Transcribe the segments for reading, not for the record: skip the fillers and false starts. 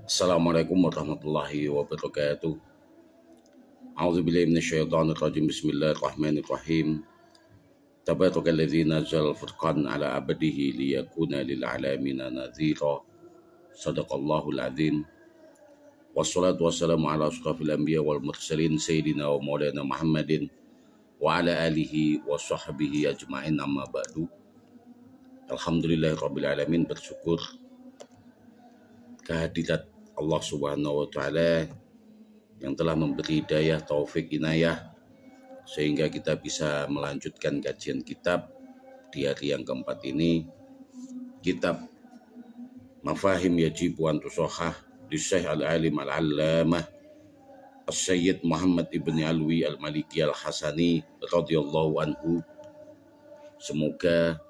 Assalamualaikum warahmatullahi wabarakatuh. A'udzubillahi minasyaitonir rajim. Bismillahirrahmanirrahim. Tabarakalladzi nazzal furqan ala 'abdihi liyakuna lil 'alamina nadhira. Shadaqallahul 'adzim. Wassalatu wassalamu ala asyrafil anbiya wal mursalin sayyidina wa maulana Muhammadin wa ala alihi wa sahbihi ajma'in, amma ba'du. Alhamdulillahirabbil alamin, bersyukur kehadirat Allah Subhanahu wa taala yang telah memberi hidayah, taufik, inayah sehingga kita bisa melanjutkan kajian kitab di hari yang keempat ini, kitab Mafahim Yajibu an Tushahhah di Syekh Al-Alim Al-Allamah As-Sayyid Muhammad Ibn Alwi Al-Maliki Al-Hasani radhiyallahu anhu. Semoga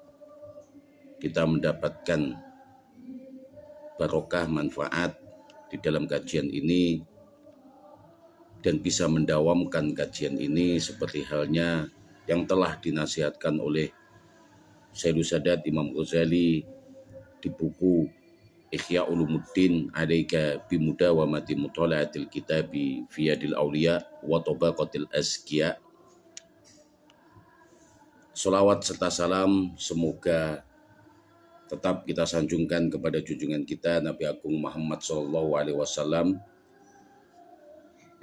kita mendapatkan barokah, manfaat di dalam kajian ini dan bisa mendawamkan kajian ini seperti halnya yang telah dinasihatkan oleh Sayyidus Sadat Imam Ghazali di buku Ihya Ulumuddin alaika bimudawamati mutola'atil kitabi fi yadil awliya wa tabaqatil azkiya. Salawat serta salam semoga tetap kita sanjungkan kepada junjungan kita Nabi Agung Muhammad SAW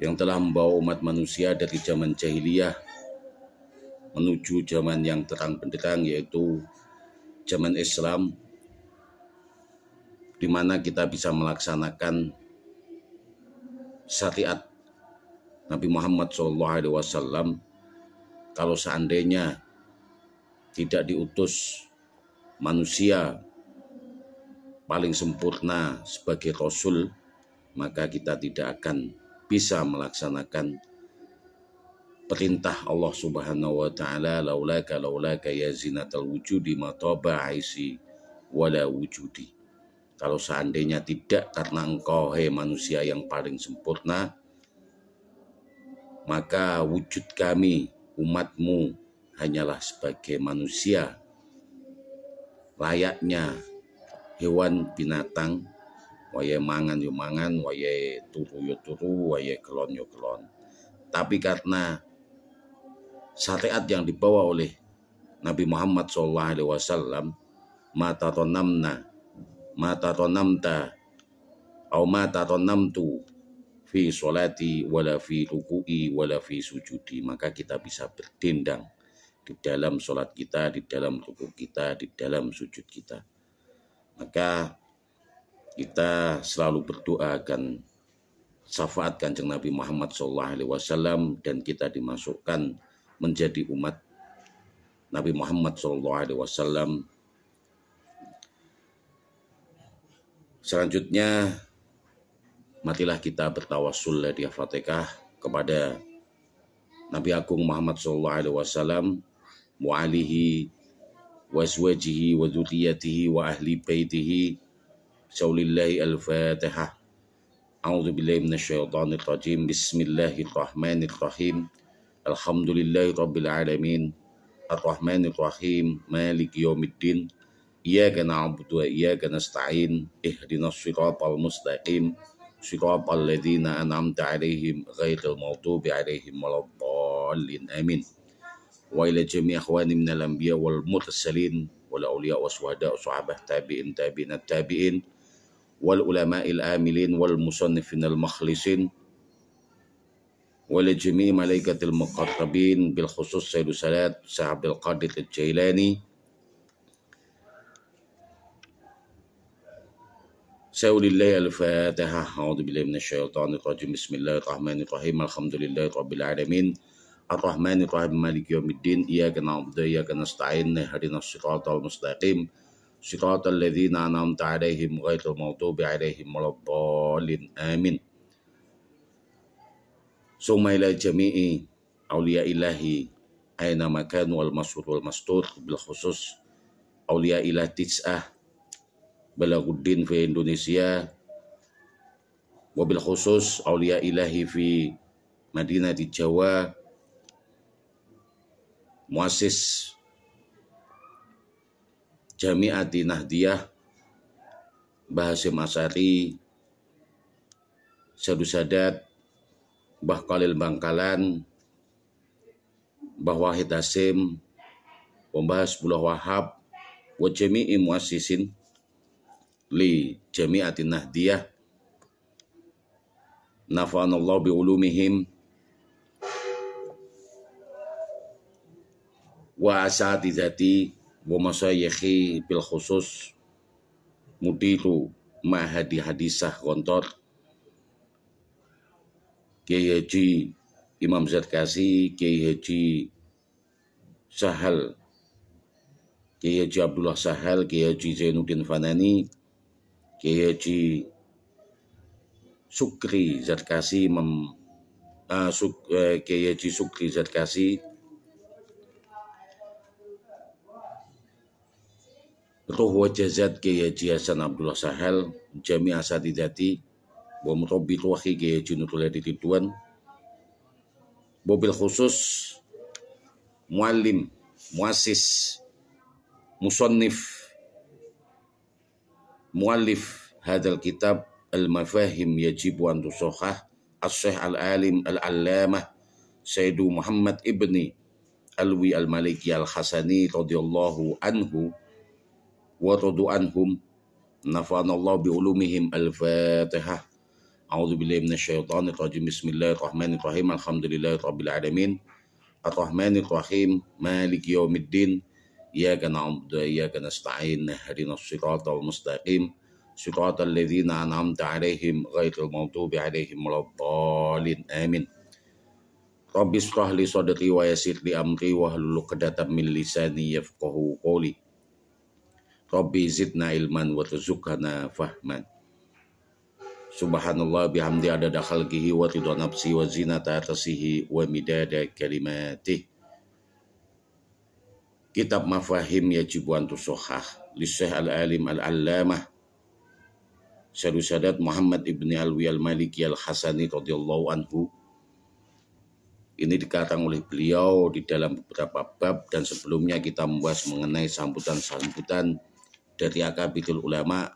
yang telah membawa umat manusia dari zaman jahiliyah menuju zaman yang terang benderang, yaitu zaman Islam, di mana kita bisa melaksanakan syariat Nabi Muhammad SAW. Kalau seandainya tidak diutus manusia paling sempurna sebagai Rasul, maka kita tidak akan bisa melaksanakan perintah Allah Subhanahu wa taala, laulaka ya zinatal wujudi ma taba aisi wala wujudi. Kalau seandainya tidak karena engkau, hai manusia yang paling sempurna, maka wujud kami umatmu hanyalah sebagai manusia layaknya hewan binatang, waye mangan yo mangan, waye turu yo turu, waye kelon yo kelon. Tapi karena syariat yang dibawa oleh Nabi Muhammad SAW, mata tonamta au mata tonamtu fi sholati wala fi ruku'i wala fi sujudi, maka kita bisa berdendang di dalam sholat kita, di dalam rukuk kita, di dalam sujud kita. Maka kita selalu berdoa akan syafaat Kanjeng Nabi Muhammad SAW dan kita dimasukkan menjadi umat Nabi Muhammad SAW. Selanjutnya, marilah kita bertawassul di Fatihah kepada Nabi Agung Muhammad SAW wa alihi wa azwajihi wa dzurriyyatihi wa ahli baitihi. Saulillahi al-Fatihah. A'udzubillahi minasyaitonir rajim. Bismillahirrahmanirrahim. Alhamdulillahi rabbil alamin. Arrahmanir rahim. Maliki yaumiddin. Iyyaka na'budu wa iyyaka nasta'in. Ihdinas shiratal mustaqim. Shiratal ladzina an'amta 'alaihim ghairil maghdubi 'alaihim waladdallin. Amin. Wa ila jami' akhwani minal anbiya wal mursalin wal awliya was syuhada sahabah tabi'in tabi'inat tabi'in wal ulama'il amilin wal musannifin al makhlisin wal jami' malaikatil muqarrabin bil khusus Sayyidus Sadat Sahabil Qadir Al-Jailani. Saulillahi al-Fatihah. A'udzubillahi minasyaitonir rajim. Bismillahirrahmanirrahim. Alhamdulillahi rabbil alamin. Ar-Rahmanir Rahim. Maliki yaumiddin. Iyyaka na'budu wa iyyaka nasta'in. Ihdinas shiratal mustaqim. Shiratal ladzina an'amta 'alaihim ghairil maghdubi 'alaihim waladdallin. Amin. Summa ila jami'i auliya'illahi aina makan wal masrur wal mastur, bil khusus auliya'illah tis'ah Balaguddin fi Indonesia, wabil khusus aulia ilahi fi Madinah di Jawa, muassis Jami'ati Nahdiyah Mbah Hasyim Asy'ari Syadu Sadat, Mbah Khalil Bangkalan, Mbah Wahid Hasim, Pembahas Bulah Wahab, wa jami'i muassisin li jami'atin Nahdiyah, nafa'anallahu bi'ulumihim wa asatizati wa masyayikhi bil khusus mudiru Mahadi Hadisah Gontor, Kiai Haji Imam Zarkasi, Kiai Haji Sahal, Kiai Haji Abdullah Sahal, Kiai Haji Zainuddin Fanani, Kiai Haji Sukri Zarkasi, Kiai Haji Sukri Zarkasi, Ruh wa Jazat Kiai Haji Hasan Abdullah Sahal, Jami Asatidati, wa Murabbi Tuwahi Kiai Haji Nurul Hadi Ridwan, mobil khusus muallim, muassis, musannif, muallif hadal kitab al-mafahim yajibu an tusohah as-syekh al-alim al-allamah Sayyidu Muhammad ibni Alwi al-Maliki al-Hasani radhiyallahu anhu wa radu anhum, nafa'anallahu bi'ulumihim. Al-Fatihah. A'udzu billahi minasyaitonir rajim. Bismillahirrahmanirrahim. Alhamdulillahirabbil alamin. Ar-Rahmanir Rahim. Maliki yaumiddin. Iyyaka na'budu wa iyyaka nasta'in. Ihdinas siratal mustaqim. Siratal ladzina an'amta 'alaihim ghairil maghdubi 'alaihim waladdallin. Amin. Rabbi shrah li sadri wa yassir li amri wahlul 'uqdatam min lisani yafqahu qawli. Rabbi zidna ilman warzuqna fahman. Subhanallah bihamdi adada khalqihi wa ridha nafsi wa zinata arshihi wa midada kalimatih. Kitab Mafahim Yajibu an Tusohah li Syekh al-Alim al-Allamah Syadu Sadat Muhammad ibni Alwi al-Maliki al-Hasani radhiyallahu anhu. Ini dikarang oleh beliau di dalam beberapa bab, dan sebelumnya kita membahas mengenai sambutan-sambutan dari akabitul ulama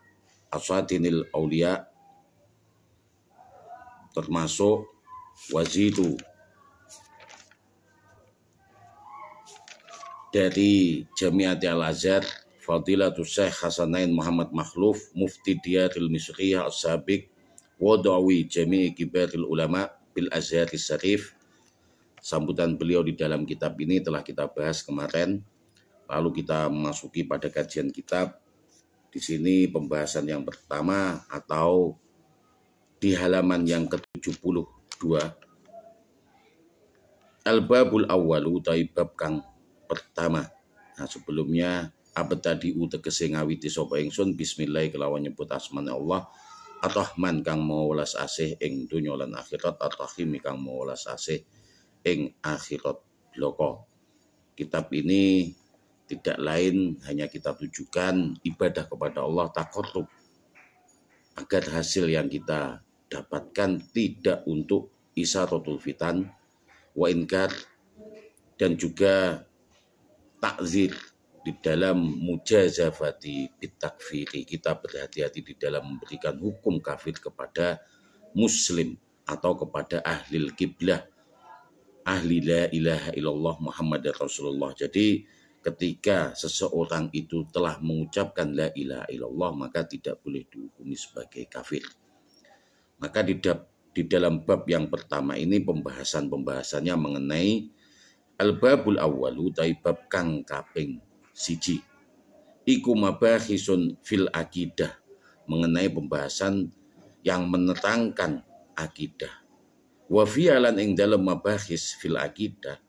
asatinil aulia, termasuk wazidu dari Jami'ati Al-Azhar Fadilatul Syekh Hasanain Muhammad Makhluf Mufti Diyaril Misriyah As-Sabiq Wadawi Jami'i Kibaril Ulama Bil Azharis Syarif. Sambutan beliau di dalam kitab ini telah kita bahas kemarin. Lalu kita memasuki pada kajian kitab. Di sini pembahasan yang pertama atau di halaman yang ke-72. Al-babul awwalu utai bab kang pertama. Nah, sebelumnya abadi tegese ngawiti sapa ingsun bismillah kelawan nyebut asmane Allah Ar-Rahman kang maha welas asih ing donya lan akhirat, Ar-Rahim kang maha welas asih ing akhirat bloko. Kitab ini tidak lain hanya kita tujukan ibadah kepada Allah taqarrub, agar hasil yang kita dapatkan tidak untuk isaratul fitan wa inkar, dan juga takzir di dalam mujazafati bitakfiri. Kita berhati-hati di dalam memberikan hukum kafir kepada muslim atau kepada ahli kiblah, ahli la ilaha illallah Muhammad Rasulullah. Jadi ketika seseorang itu telah mengucapkan la ilaha illallah, maka tidak boleh dihukumi sebagai kafir. Maka di dalam bab yang pertama ini pembahasannya mengenai al-babul awwalu utai bab kang kaping siji. Iku mabahisun fil akidah, mengenai pembahasan yang menerangkan akidah. Wa fi'alan ing dalam mabahis fil akidah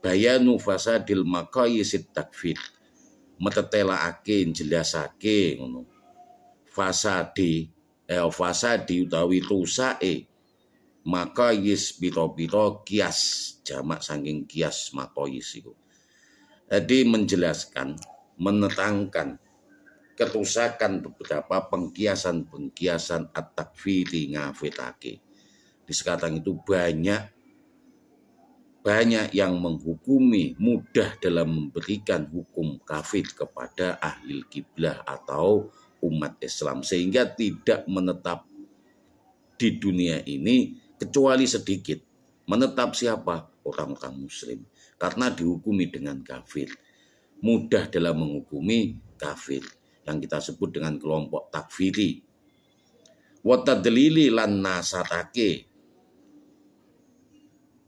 bayanu fasadil maqayisit takfir, metetelaake jelasake ngono fasadi utawi rusake maqayis biro-biro kias, jamak saking kias maqayis itu. Jadi menjelaskan, menerangkan kerusakan beberapa pengkiasan at-takfiri ngafirake. Di sekarang itu banyak yang menghukumi, mudah dalam memberikan hukum kafir kepada ahli kiblah atau umat Islam, sehingga tidak menetap di dunia ini kecuali sedikit. Menetap siapa? Orang-orang muslim. Karena dihukumi dengan kafir. Mudah dalam menghukumi kafir. Yang kita sebut dengan kelompok takfiri. Watadlili lan nasatake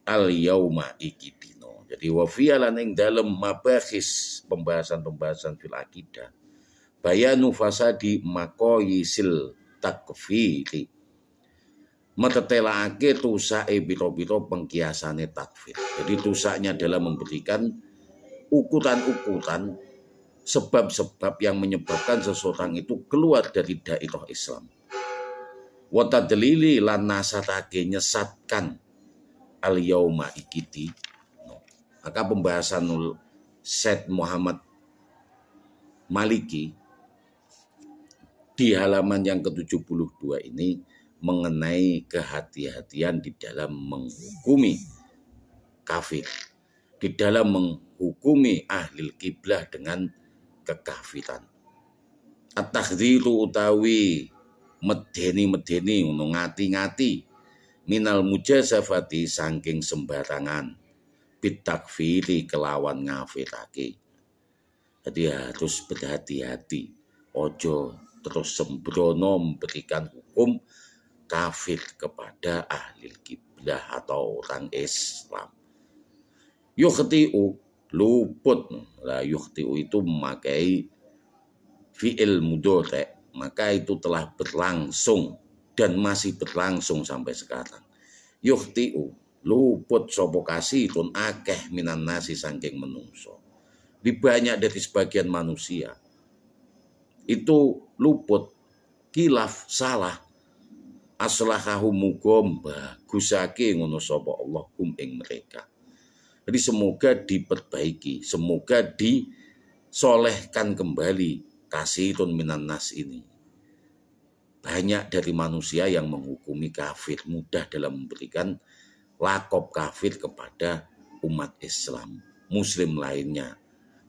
al yauma ikidino. Jadi wafialan yang dalam mabahis pembahasan-pembahasan fil akidah. Bayanu fasadi makoyisil takfiri. Metetelaake tusake biro-biro pengkiasane takfir. Jadi tusaknya adalah memberikan ukuran-ukuran sebab-sebab yang menyebabkan seseorang itu keluar dari dairah Islam. Watadlili lan nasatake nyesatkan al yauma ikiti. Maka pembahasan Syed Muhammad Maliki di halaman yang ke-72 ini mengenai kehati-hatian di dalam menghukumi kafir, di dalam menghukumi ahli kiblah dengan kekafiran. At-takhdziru utawi medeni ngati-ngati minal mujazafati saking sembarangan bitakfiri kelawan ngafirake. Jadi harus berhati-hati, ojo terus sembrono memberikan hukum kafir kepada ahli kiblah atau orang Islam. Yukhti'u luput. Lah yukhti'u itu memakai fi'il mudhari', maka itu telah berlangsung dan masih berlangsung sampai sekarang. Yukhti'u luput sapa kasitun akeh minan nasi saking menungso. Di banyak dari sebagian manusia itu luput, kilaf, salah. Aslahahum mugom bagusake ngono sapa Allah ing mereka. Jadi semoga diperbaiki, semoga disolehkan kembali kasitun minan nas ini. Banyak dari manusia yang menghukumi kafir, mudah dalam memberikan lakop kafir kepada umat Islam, muslim lainnya,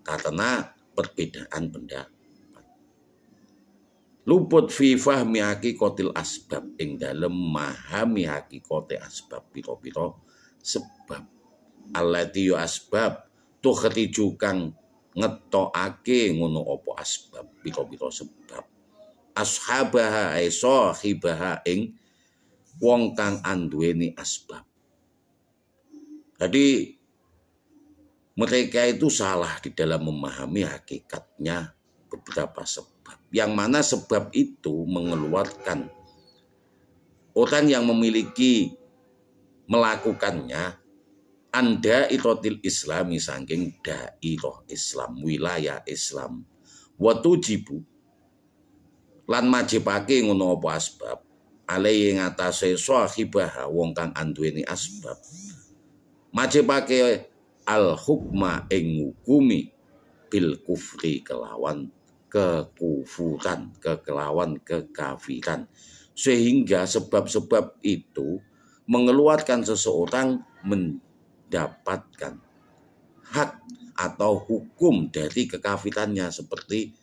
karena perbedaan pendapat. Luput fi fahmi hakikatil asbab ing dalem memahami hakikate asbab pira-pira sebab allati yu asbab tukhriju kang ngetokake ngono apa asbab pira-pira sebab ashabaha ai sahibaha ing wong kang anduweni asbab. Jadi mereka itu salah di dalam memahami hakikatnya beberapa sebab. Yang mana sebab itu mengeluarkan orang yang memiliki melakukannya anda irotil islami saking dairah Islam, wilayah Islam. Watujibu lan majibake ngono apa asbab alai ing atase sahibah wong kang anduweni asbab. Majibake al hukma ing ngukumi bil kufri kelawan kekufuran, kelawan kekafiran. Sehingga sebab-sebab itu mengeluarkan seseorang mendapatkan hak atau hukum dari kekafirannya seperti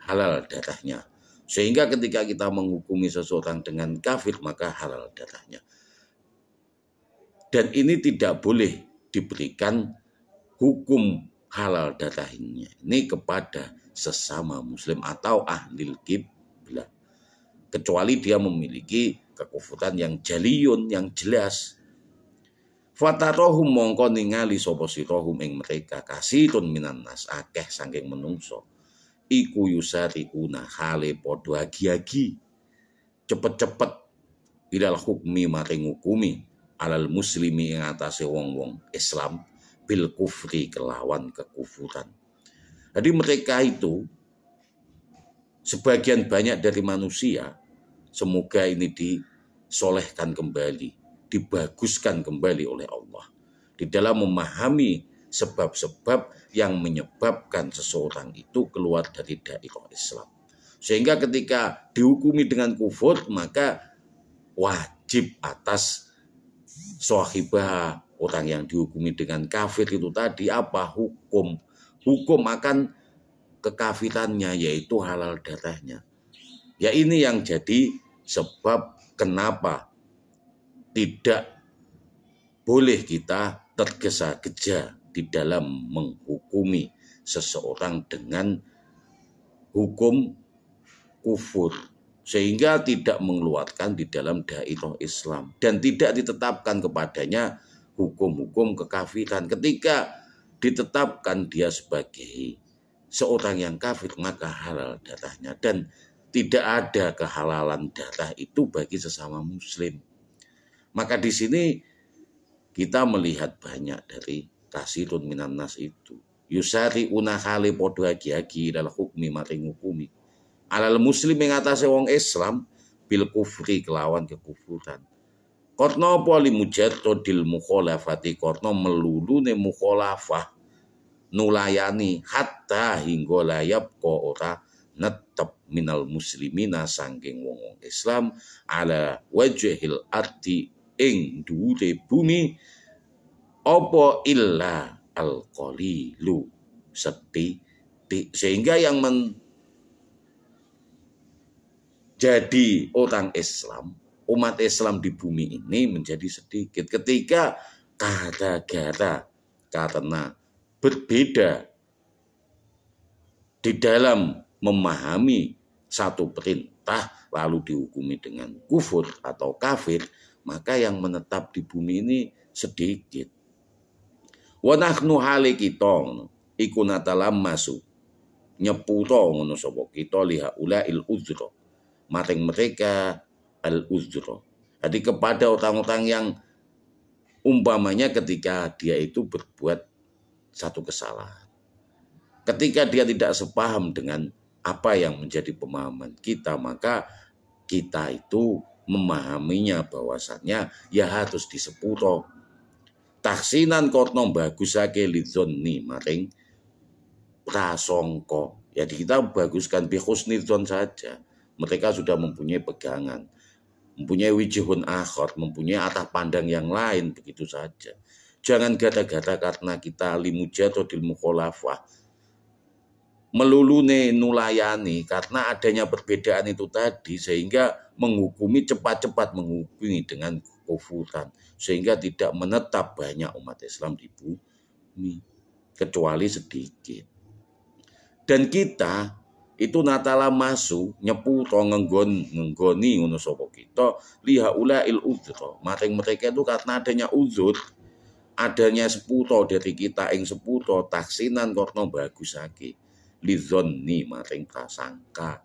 halal darahnya. Sehingga ketika kita menghukumi seseorang dengan kafir maka halal darahnya. Dan ini tidak boleh diberikan hukum halal darahnya ini kepada sesama muslim atau ahli kiblah, kecuali dia memiliki kekufuran yang jaliyun, yang jelas. Fatarohum mongko ningali sapa sirahum ing mereka kasitun minan nas akeh saking menungso iku yusariuna hale padha agi-agi cepet-cepet ilal hukmi maring hukumi alal muslimi ing atase wong-wong Islam bil kufri kelawan kekufuran. Jadi mereka itu sebagian banyak dari manusia, semoga ini disolehkan kembali, dibaguskan kembali oleh Allah di dalam memahami sebab-sebab yang menyebabkan seseorang itu keluar dari dairah Islam. Sehingga ketika dihukumi dengan kufur maka wajib atas sahibah orang yang dihukumi dengan kafir itu tadi apa? Hukum akan kekafirannya, yaitu halal darahnya. Ya ini yang jadi sebab kenapa tidak boleh kita tergesa-gesa di dalam menghukumi seseorang dengan hukum kufur, sehingga tidak mengeluarkan di dalam dairah Islam dan tidak ditetapkan kepadanya hukum-hukum kekafiran. Ketika ditetapkan dia sebagai seorang yang kafir, maka halal darahnya, dan tidak ada kehalalan darah itu bagi sesama muslim. Maka di sini kita melihat banyak dari kasirun minan nas itu yusari unahale podo agi-agi dalam hukmi maring hukumi alal muslim yang atasnya wong Islam bil kufri kelawan kekufuran. Korno poli mujarrodil mukholafati, korno melulune mukholafah nulayani hatta hingga layap ko ora netep minal muslimina sangking wong Islam ala wajhil arti ing dhuwure bumi apa illa al-qalilu setitik, sehingga yang menjadi orang Islam, umat Islam di bumi ini menjadi sedikit ketika karena berbeda di dalam memahami satu perintah lalu dihukumi dengan kufur atau kafir, maka yang menetap di bumi ini sedikit. Wa nahnu hale kita iku natalam masuk nyeputo ngono sapa kita liha ulail uzra maring mereka al uzra. Jadi kepada orang-orang yang umpamanya ketika dia itu berbuat satu kesalahan, ketika dia tidak sepaham dengan apa yang menjadi pemahaman kita, maka kita itu memahaminya bahwasannya ya harus disepuro. Taksinan korno bagusake lidzonni maring prasongko. Jadi kita baguskan bihusnidzon saja. Mereka sudah mempunyai pegangan, mempunyai wijihun akhir, mempunyai arah pandang yang lain, begitu saja. Jangan gara-gara karena kita limujadrodil mukholafah melulune nulayani karena adanya perbedaan itu tadi, sehingga menghukumi cepat-cepat menghukumi dengan kufuran, sehingga tidak menetap banyak umat Islam di bumi kecuali sedikit. Dan kita itu natala masu nyeputo ngenggoni ngono sapa kita liha ulail uzra maring mereka itu karena adanya uzur, adanya seputo dari kita ing seputo taksinan korno bagusake lidzonni maring prasangka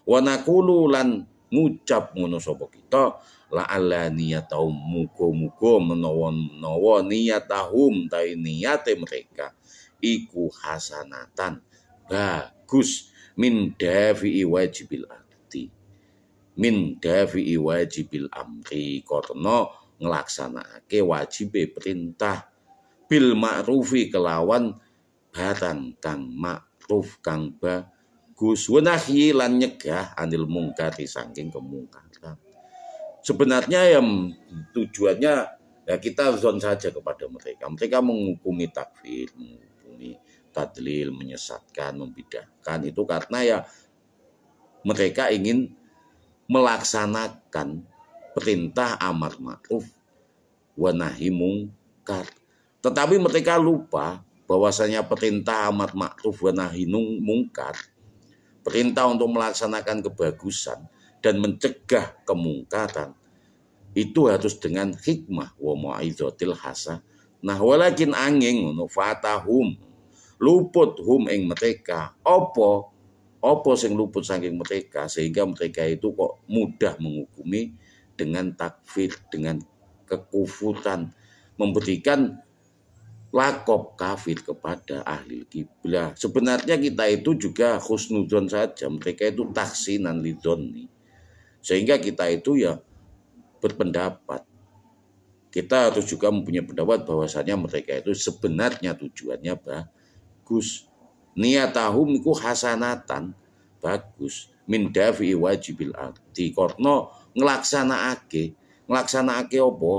wa naqulu lan ngucap ngono sapa kita la alla niyatahum muga-muga menawa niyatahum ta niyate mereka iku hasanatan bagus min dafi'i wajibil arti min dafi'i wajibil amri karena ngelaksanake wajibe perintah bil ma'rufi kelawan barang kang ma'ruf kang bagus wenahyi lan nyegah anil mungkari saking kemungkaran. Sebenarnya yang tujuannya ya kita zon saja kepada mereka. Mereka menghukumi takfir, menghukumi tadlil, menyesatkan, membidahkan itu karena ya mereka ingin melaksanakan perintah amar ma'ruf wa nahi mungkar. Tetapi mereka lupa bahwasanya perintah amar ma'ruf wa nahi mungkar, perintah untuk melaksanakan kebagusan dan mencegah kemungkaran itu harus dengan hikmah wa mau'izatil hasanah. Nah walakin angin ngono fatahum luput hum ing mereka apa sing luput saking mereka sehingga mereka itu kok mudah menghukumi dengan takfir, dengan kekufuran, memberikan lakop kafir kepada ahli kiblah. Sebenarnya kita itu juga husnudzon saja, mereka itu taksinan lidzonni. Sehingga kita itu ya berpendapat, kita harus juga mempunyai pendapat bahwasanya mereka itu sebenarnya tujuannya bagus. Niyatahum iku hasanatan bagus min dafi wajibil arti karena ngelaksanake apa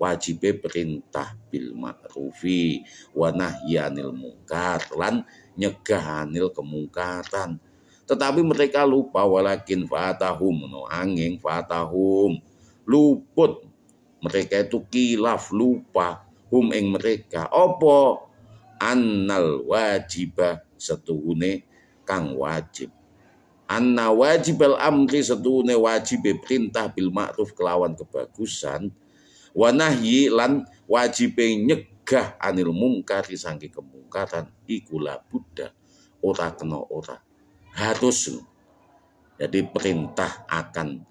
wajibe perintah bil ma'rufi wa nahyanil munkar lan nyegahanil kemungkaran. Tetapi mereka lupa walakin fatahum no angin fatahum luput mereka itu kilaf lupa hum ing mereka apa annal wajiba setuhune kang wajib anna wajibal amri setuhune wajibe perintah bil ma'ruf kelawan kebagusan wa nahyi lan wajibe nyegah anil mungkari saking kemungkaran iku la buddha ora kena ora harus. Jadi perintah akan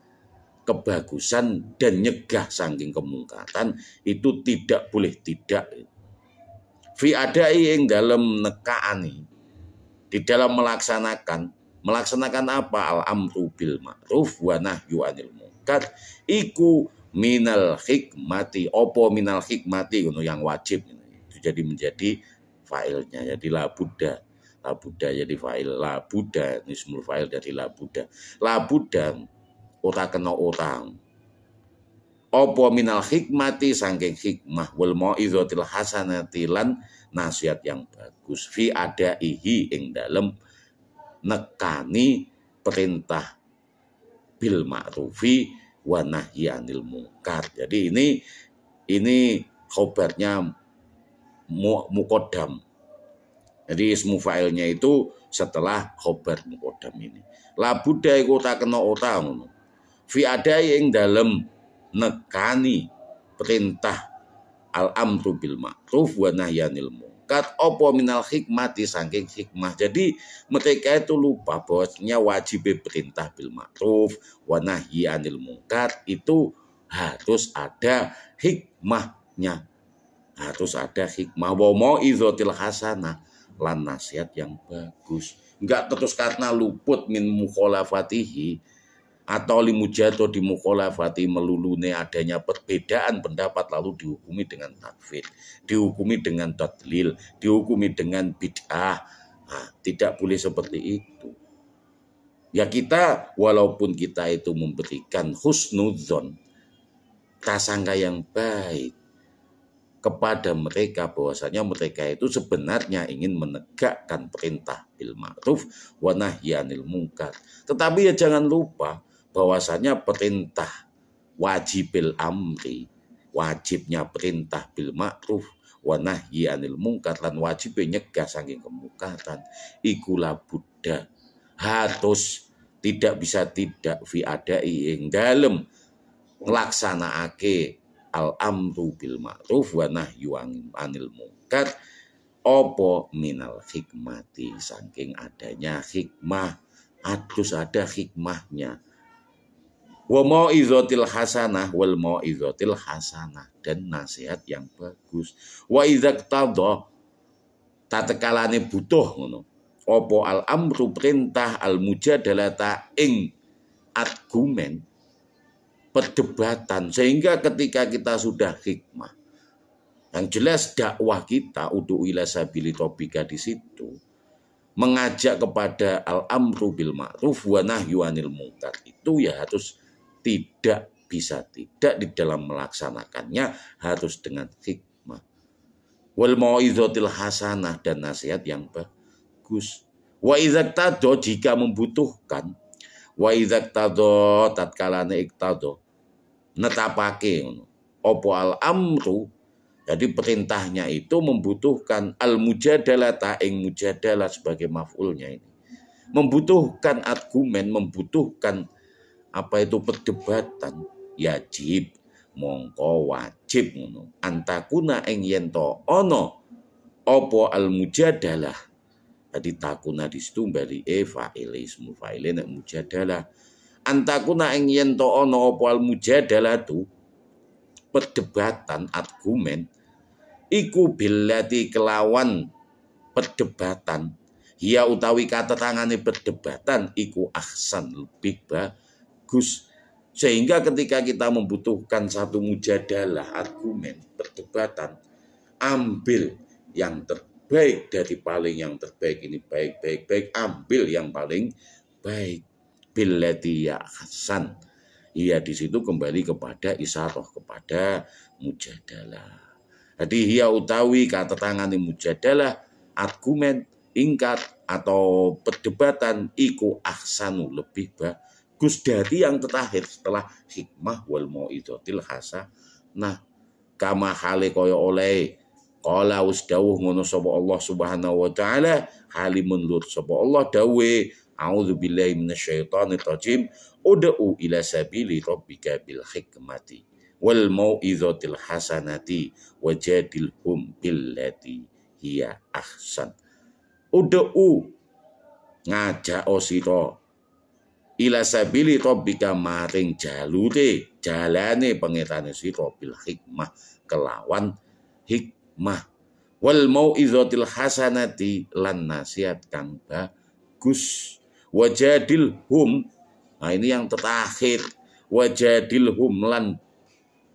kebagusan dan nyegah saking kemungkaran itu tidak boleh tidak. Fi adai yang dalam nekaani, di dalam melaksanakan apa al amru bil ma'ruf wa nahyu anil munkar iku minal hikmati opo minal hikmati yang wajib itu jadi menjadi failnya jadi la buddha jadi fa'il la buddha ismul fa'il dari la buddha ora kena orang apa minal hikmati saking hikmah wal mau'izatil hasanati lan nasihat yang bagus fi adaihi ing dalem nekani perintah bil ma'rufi wa nahyi anil munkar. Jadi ini khobarnya muqaddam. Jadi ismu fa'ilnya itu setelah khobar muqaddam ini. La buddha iku tak kena ora ngono. Fi adai ing dalem nekani perintah al amru bil ma'ruf wa nahyi anil munkar apa minal hikmati saking hikmah. Jadi mereka itu lupa bahwasanya wajib perintah bil ma'ruf wa nahyi anil munkar itu harus ada hikmahnya. Harus ada hikmah wa mau'izatil hasanah lan nasihat yang bagus. Enggak terus karena luput min mukhalafatihi atau limujato di mukhalafati melulune adanya perbedaan pendapat lalu dihukumi dengan takfir, dihukumi dengan tadlil, dihukumi dengan bid'ah. Nah, tidak boleh seperti itu. Ya kita walaupun kita itu memberikan husnudzon, prasangka yang baik kepada mereka bahwasanya mereka itu sebenarnya ingin menegakkan perintah bil ma'ruf wa nahyi anil munkar. Tetapi ya jangan lupa bahwasanya perintah wajibil amri, wajibnya perintah bil ma'ruf wa nahyi anil munkar lan wajib nyegah saking kemungkaran iku la buddha harus tidak bisa tidak fi adai ing dalem nglaksanakake al amru bil ma'ruf wa nahyu anil munkar opo minal hikmati saking adanya hikmah harus ada hikmahnya wa mau'izatil hasanah wal mau'izatil hasanah dan nasihat yang bagus wa idza qtada tatekalane butuh ngono opo al amru perintah al mujadalata ing argumen perdebatan sehingga ketika kita sudah hikmah yang jelas dakwah kita ud'u ila sabili tobika di situ mengajak kepada al amru bil ma'ruf wa nahyu anil munkar itu ya harus tidak bisa tidak di dalam melaksanakannya harus dengan hikmah wal mau'izatil hasanah dan nasihat yang bagus wa idza tado jika membutuhkan wa idza tado tatkalane iktado netapake opo al amru jadi perintahnya itu membutuhkan al mujadalata ing mujadalah sebagai maf'ulnya ini membutuhkan argumen membutuhkan apa itu perdebatan yajib mongko wajib ngono antakuna ing yento ono opo al mujadalah jadi takuna di situ bari fa'il ismu fa'ile nek mujadalah antakuna ing yen to ana apa al mujadalatu perdebatan argumen iku billati kelawan perdebatan ya utawi kata tangane perdebatan iku ahsan lebih bagus sehingga ketika kita membutuhkan satu mujadalah argumen perdebatan ambil yang terbaik dari paling yang terbaik ini baik ambil yang paling baik billati ya hasan. Iya di situ kembali kepada isyarah kepada mujadalah. Jadi hiya utawi kata tangani mujadalah argumen ingkar atau perdebatan iku ahsanu lebih bagus dari yang terakhir setelah hikmah wal mau'izatil Nah, kama hale kaya oleh qala wis dawuh ngono sapa Allah Subhanahu wa taala, halimun lut sapa Allah dawuh, a'udzubillahi minasyaitonir rajim, ud'u ila sabili rabbika bil hikmati wal mau'izatil hasanati wajadilhum billati hiya ahsan. Ud'u ngajak sira ila sabili rabbika maring jalane pangerane sira bil hikmah kelawan hikmah wal mau'izatil hasanati lan nasihat kang bagus wajadilhum. Nah ini yang terakhir, wajadilhum lan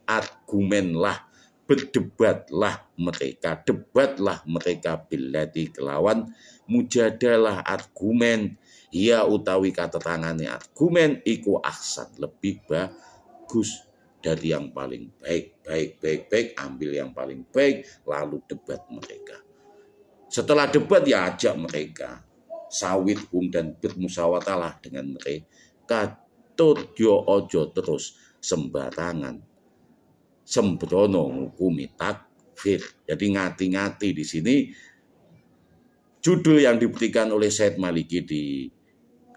argumenlah, berdebatlah mereka, debatlah mereka billati kelawan mujadalah argumen, ya utawi kata tangane argumen iku ahsan lebih bagus dari yang paling baik, ambil yang paling baik lalu debat mereka. Setelah debat ya ajak mereka sawit dan bermusawatalah dengan mereka, tut yo ojo terus sembarangan sembrono ngukumi takfir. Jadi ngati-ngati di sini judul yang diberikan oleh Syed Maliki di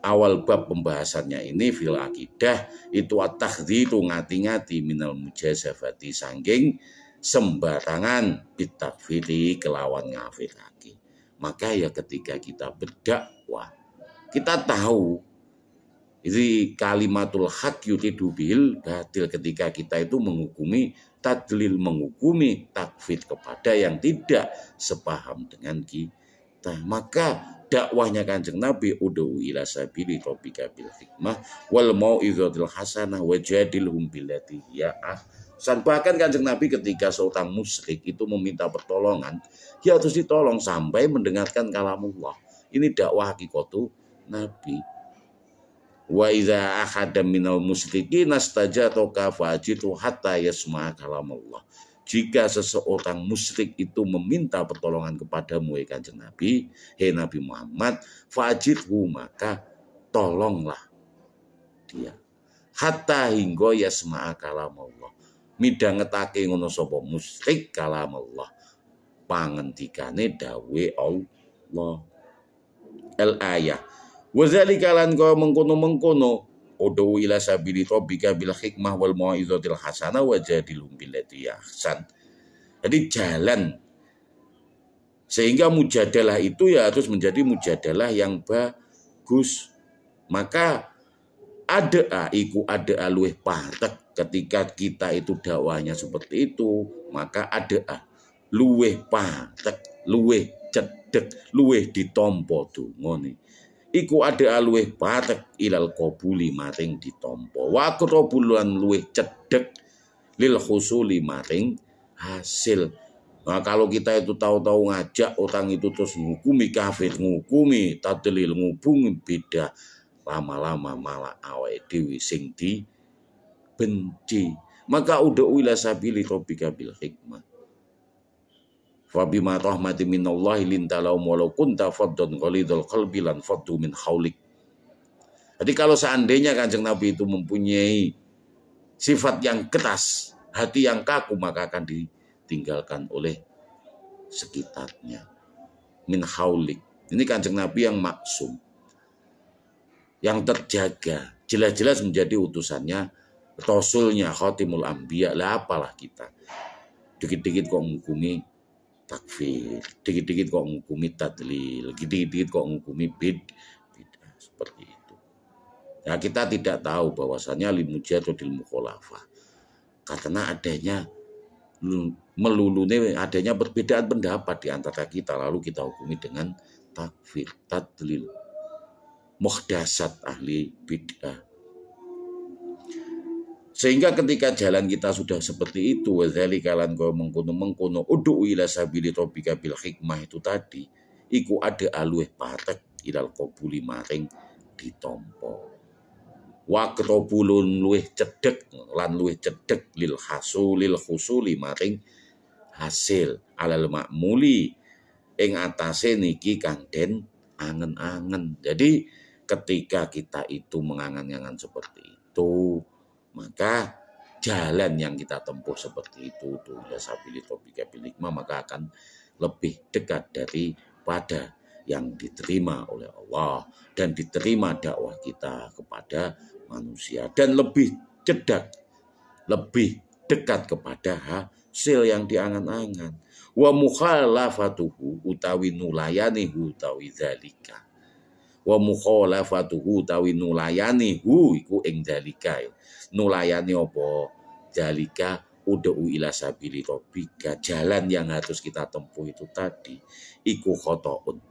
awal bab pembahasannya ini fil akidah itu at-tahdhiru ngati-ngati minal mujazafati sangking sembarangan bitakfiri kelawan ngafirake. Maka ya ketika kita berdakwah kita tahu ini kalimatul haq yutidu bil batil, ketika kita itu menghukumi tadlil, menghukumi takfir kepada yang tidak sepaham dengan kita. Maka dakwahnya Kanjeng Nabi ud'u ila sabili rabbika bil hikmah wal mau'izatil hasanah wajadilhum billati hiya ahsan. Bahkan Kanjeng Nabi ketika seorang musyrik itu meminta pertolongan, dia harus ditolong sampai mendengarkan kalamullah. Ini dakwah hakikatu Nabi. Wa idza ahadam minal musyrikin astajatoka fajitu hatta yasma'a kalamullah. Jika seseorang musyrik itu meminta pertolongan kepadamu ya Kanjeng Nabi, hei Nabi Muhammad, fajidhu maka tolonglah dia. Hatta hingga yasma'a kalamullah. Midhangetake ngono sapa musyrik kalamullah. Pangendikane dawe Allah. Al-ayah. Wazalika lan kau mengkono udu ila sabili rabbika bil hikmah wal mau'izatil hasanah wajadilhum billati ahsan. Jadi jalan sehingga mujadalah itu ya harus menjadi mujadalah yang bagus. Maka ada luweh patek ketika kita itu dakwahnya seperti itu, maka ada luweh patek, luweh cedek, luweh ditompo dungane. Iku ada luweh patek ilal qabuli maring ditompo. Wa aqrabulan luweh cedek lil husuli maring hasil. Nah, kalau kita itu tahu-tahu ngajak orang itu terus ngukumi kafir, ngukumi tadlil, ngubungi beda, lama-lama malah awake dhewe sing dibenci. Maka udah ila sabili rabbika bil hikmah. Fa bima rahmati minallahi lintalahum walau kunta faddan ghalidul qalbi lan faddu min haulik. Jadi kalau seandainya Kanjeng Nabi itu mempunyai sifat yang keras, hati yang kaku, maka akan ditinggalkan oleh sekitarnya. Min haulik. Ini Kanjeng Nabi yang maksum, yang terjaga, jelas-jelas menjadi utusannya, rasulnya, khatimul anbiya. Lah apalah kita dikit-dikit kok menghukumi takfir, dikit-dikit kok ngukumi tadlil, dikit-dikit kok ngukumi bidah seperti itu. Nah, kita tidak tahu bahwasannya limujadil mukhalafah karena adanya adanya perbedaan pendapat di antara kita, lalu kita hukumi dengan takfir, tadlil, muhdasat ahli bidah. Sehingga ketika jalan kita sudah seperti itu, wadzalika lan kau mengkono ud'u ila sabili rabbika bil hikmah itu tadi, iku ada alueh patek ilal qabuli maring ditompo. Wa qrabulun luweh cedek lan luweh cedek lil husuli maring hasil alal makmuli ing atase niki kang den angen-angen. Jadi ketika kita itu mengangan-angan seperti itu, maka jalan yang kita tempuh seperti itu tuh ya sabili topika bilikma, maka akan lebih dekat daripada yang diterima oleh Allah dan diterima dakwah kita kepada manusia, dan lebih cedak, lebih dekat kepada hasil yang diangan-angan. Wa mukhalafatuhu utawi nulayanihu utawi zalika. Wa mukhalafatuhu utawi nulayanihu iku ing zalika. Nulayani apa? Zalika ud'u ila sabili rabbika, jalan yang harus kita tempuh itu tadi iku khotoun,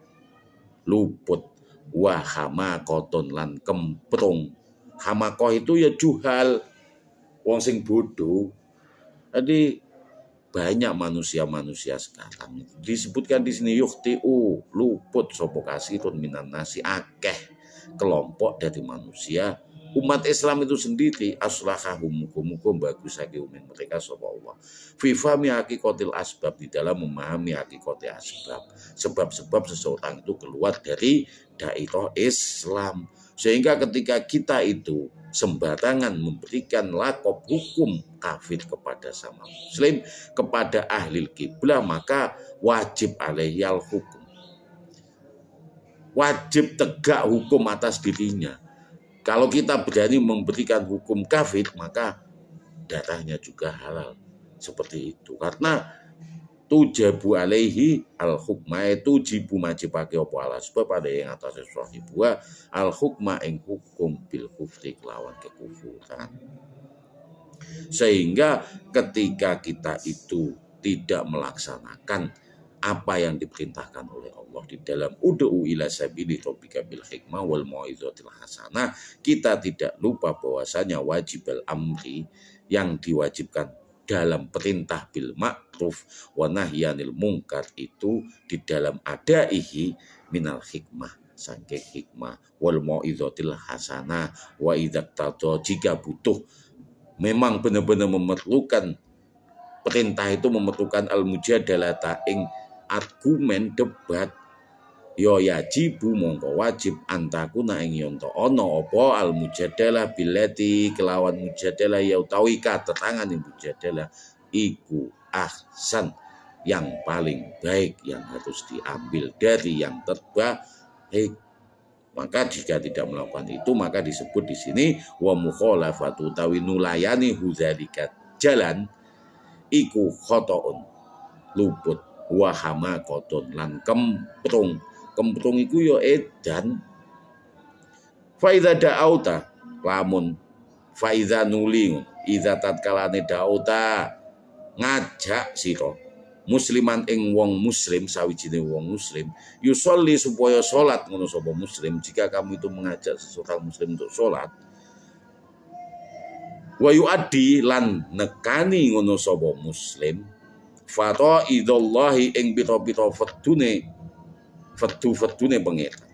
luput, wa hamakotun lan kemprung. Hamakoh itu ya juhal, wong sing bodoh. Jadi banyak manusia-manusia sekarang disebutkan di sini yukhtiu, luput sapa kasirun minan nasi, akeh kelompok dari manusia umat Islam itu sendiri, aslahahum, muga-muga bagus lagi umin mereka sapa Allah. Fi fahmi hakikatil asbab, di dalam memahami hakikatil asbab, sebab-sebab seseorang itu keluar dari dairah Islam. Sehingga ketika kita itu sembarangan memberikan lakob hukum kafir kepada sama muslim, kepada ahli kiblah, maka wajib alaihi al hukum, wajib tegak hukum atas dirinya. Kalau kita berani memberikan hukum kafir, maka darahnya juga halal. Seperti itu. Karena tujabu alaihi al hukma, itu jibu majibake apa ala sebab ada yang atas sahibwa al hukma ing hukum bil kufri kelawan kekufuran. Sehingga ketika kita itu tidak melaksanakan apa yang diperintahkan oleh Allah di dalam ud'u ila sabili rabbika bil hikmah wal mau'izatil hasanah, kita tidak lupa bahwasanya wajib al amri yang diwajibkan dalam perintah bil ma'ruf wa nahyanil munkar itu di dalam adaihi minal hikmah, saking hikmah, wal mau'izatil hasanah, wa idzaqtadha, jika butuh memang benar-benar memerlukan perintah itu, memerlukan al mujadalata ing argumen debat, yo yajibu mongko wajib antakuna ing yonto ono opo al mujadalah bilati kelawan mujadalah ya utawi keterangan yang mujadalah iku ahsan, yang paling baik, yang harus diambil dari yang terbaik. Maka jika tidak melakukan itu, maka disebut di sini wa mukhalafatu tawi nulayani hudzalika jalan iku khotoun, luput, wa hamakotun lan kemprung. Kemprung iku ya edan. Faiza da'auta, lamun faiza nuli, iza tatkalane da'auta ngajak sira musliman ing wong muslim, sawijine wong muslim, yusolli supaya salat ngono sapa muslim, jika kamu itu mengajak seseorang muslim untuk salat, wa yuaddi lan nekani ngono sapa muslim faraidallahi ing pira-pira fardune pengiran.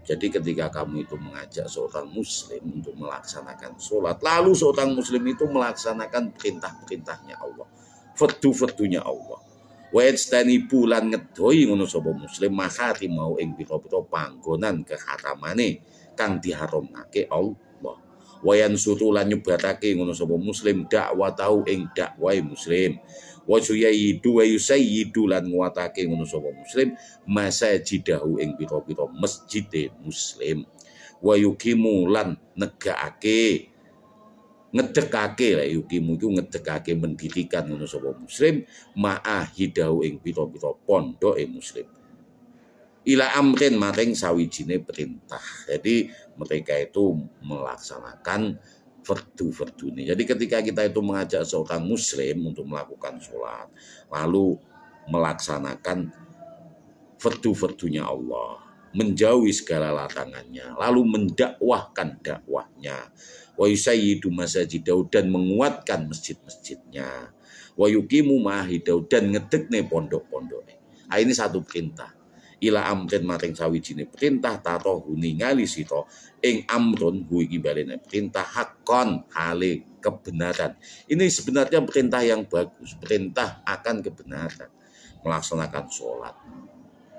Jadi ketika kamu itu mengajak seorang muslim untuk melaksanakan sholat, lalu seorang muslim itu melaksanakan perintah-perintahnya Allah, fardu-fardunya Allah, wa yajtanibu lan ngedoi ngono sapa muslim mahari mau ing pira-pira panggonan keharamane kang diharamake Allah, wa yansuru lan nyebarake ngono sapa muslim dakwah tahu ing dakwah muslim, wa yusayidu wa yusayidu lan nguatake ngono sapa muslim masajidahu ing pira-pira masjide muslim, wa yuqimu lan negakake ngedekake, lah yuqimu iku ngedekake mendirikan ngono sapa muslim ma'ahidahu ing pira-pira pondoke muslim ila amrin maring sawijine perintah. Jadi mereka itu melaksanakan fardu ini. Jadi ketika kita itu mengajak seorang muslim untuk melakukan sholat, lalu melaksanakan fardunya Allah, menjauhi segala larangannya, lalu mendakwahkan dakwahnya, wa yusayyidu masajidahu dan menguatkan masjid-masjidnya, wa yuqimu ma'ahidahu dan ngedekne pondok-pondoknya. Ini satu perintah. Ila amrin maring sawijine perintah tarohu ningali sira ing amrun hu iki balene perintah hakon hale kebenaran. Ini sebenarnya perintah yang bagus, perintah akan kebenaran, melaksanakan sholat,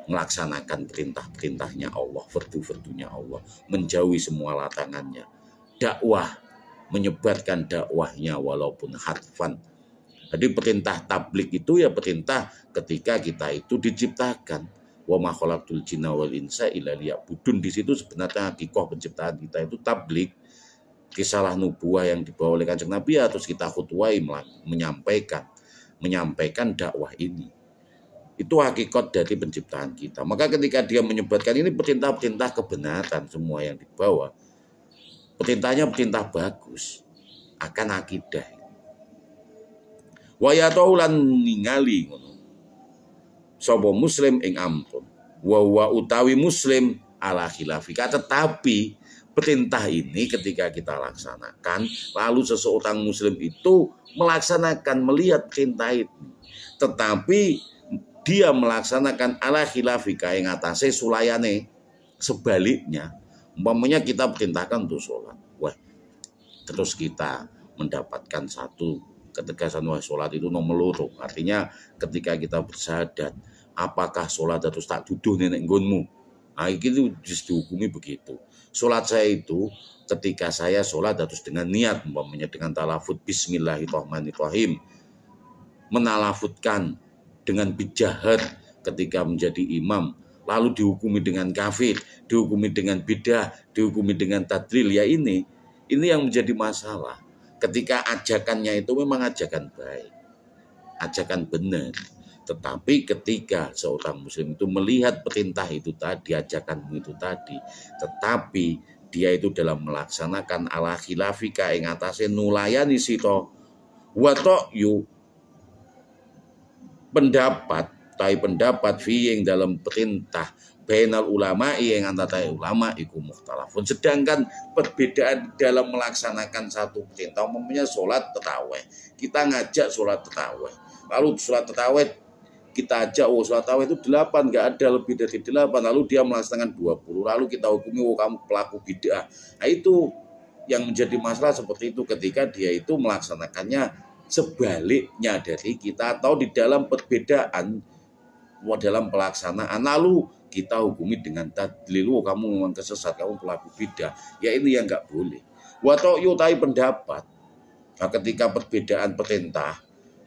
melaksanakan perintah-perintahnya Allah, fardu-fardunya Allah, menjauhi semua larangannya, dakwah menyebarkan dakwahnya walaupun harfan. Jadi perintah tablik itu ya perintah ketika kita itu diciptakan. Wa ma khalaqtul jinna wal insa illa liya'budun. Di situ sebenarnya hakikah penciptaan kita itu tablik. Risalah nubuah yang dibawa oleh Kanjeng Nabi ya, terus kita khutwai menyampaikan dakwah ini. Itu hakikat dari penciptaan kita. Maka ketika dia menyebarkan ini perintah-perintah kebenaran semua yang dibawa. Perintahnya perintah bagus akan akidah. Wa yataulan ningali ngono. Sapa muslim ing ampun. Wa utawi muslim ala khilafika, tetapi perintah ini ketika kita laksanakan, lalu seseorang muslim itu melaksanakan melihat perintah itu, tetapi dia melaksanakan ala khilafika yang atase sulayane sebaliknya, umpamanya kita perintahkan untuk sholat, wah, terus kita mendapatkan satu ketegasan wah sholat itu nomor loro, artinya ketika kita bersyahadat, apakah sholat terus tak duduh nenek nggonmu, nah itu dihukumi begitu. Sholat saya itu ketika saya sholat harus dengan niat, umpamanya dengan talafut bismillahirrahmanirrahim, menalafutkan dengan bijahar ketika menjadi imam, lalu dihukumi dengan kafir, dihukumi dengan bidah, dihukumi dengan tadlil, ya ini yang menjadi masalah. Ketika ajakannya itu memang ajakan baik, ajakan benar, tetapi ketika seorang muslim itu melihat perintah itu tadi, ajakanmu itu tadi, tetapi dia itu dalam melaksanakan ala khilafika ing atase nulayani sito wato yu pendapat fi yang dalam perintah bainal ulama yang antara ulama iku mukhtalafun, sedangkan perbedaan dalam melaksanakan satu perintah, umpamanya sholat tarawih, kita ngajak sholat tarawih, lalu sholat tarawih kita ajak, oh sholat tarawih itu 8, nggak ada lebih dari 8, lalu dia melaksanakan 20, lalu kita hukumi, oh kamu pelaku bid'ah. Nah itu yang menjadi masalah seperti itu, ketika dia itu melaksanakannya sebaliknya dari kita, atau di dalam perbedaan dalam pelaksanaan, lalu kita hukumi dengan tadlil, oh kamu memang kesesat, kamu pelaku bid'ah. Ya ini yang nggak boleh. Wato yutai pendapat. Nah, ketika perbedaan perintah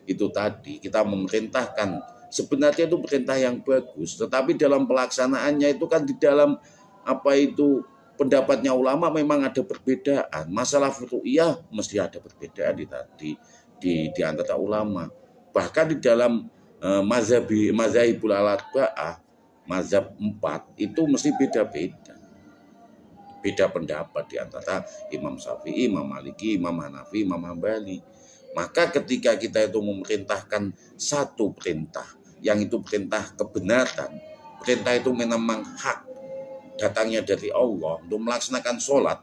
itu tadi, kita memerintahkan sebenarnya itu perintah yang bagus, tetapi dalam pelaksanaannya itu kan di dalam apa itu pendapatnya ulama memang ada perbedaan. Masalah furu'iyah mesti ada perbedaan di antara ulama. Bahkan di dalam mazhabul al-arba'ah, mazhab 4 itu mesti beda-beda. Beda pendapat di antara Imam Syafi'i, Imam Maliki, Imam Hanafi, Imam Hambali. Maka ketika kita itu memerintahkan satu perintah, yang itu perintah kebenaran, perintah itu memang hak, datangnya dari Allah untuk melaksanakan sholat,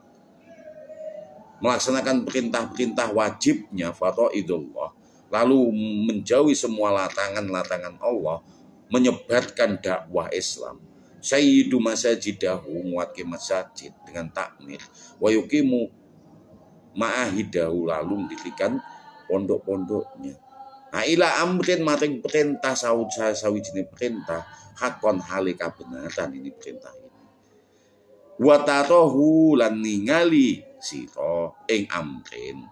melaksanakan perintah-perintah wajibnya, faraidullah, lalu menjauhi semua larangan-larangan Allah, menyebarkan dakwah Islam. Sayyidu masajidahu, muwaqi masajid dengan takmir, wa yuqimu ma'ahidahu, lalu mendirikan pondok-pondoknya. Nah ila amrin maring perintah sawijine perintah hakon halika benaran, ini perintah ini. Wa tarahu lan ningali sira ing amrin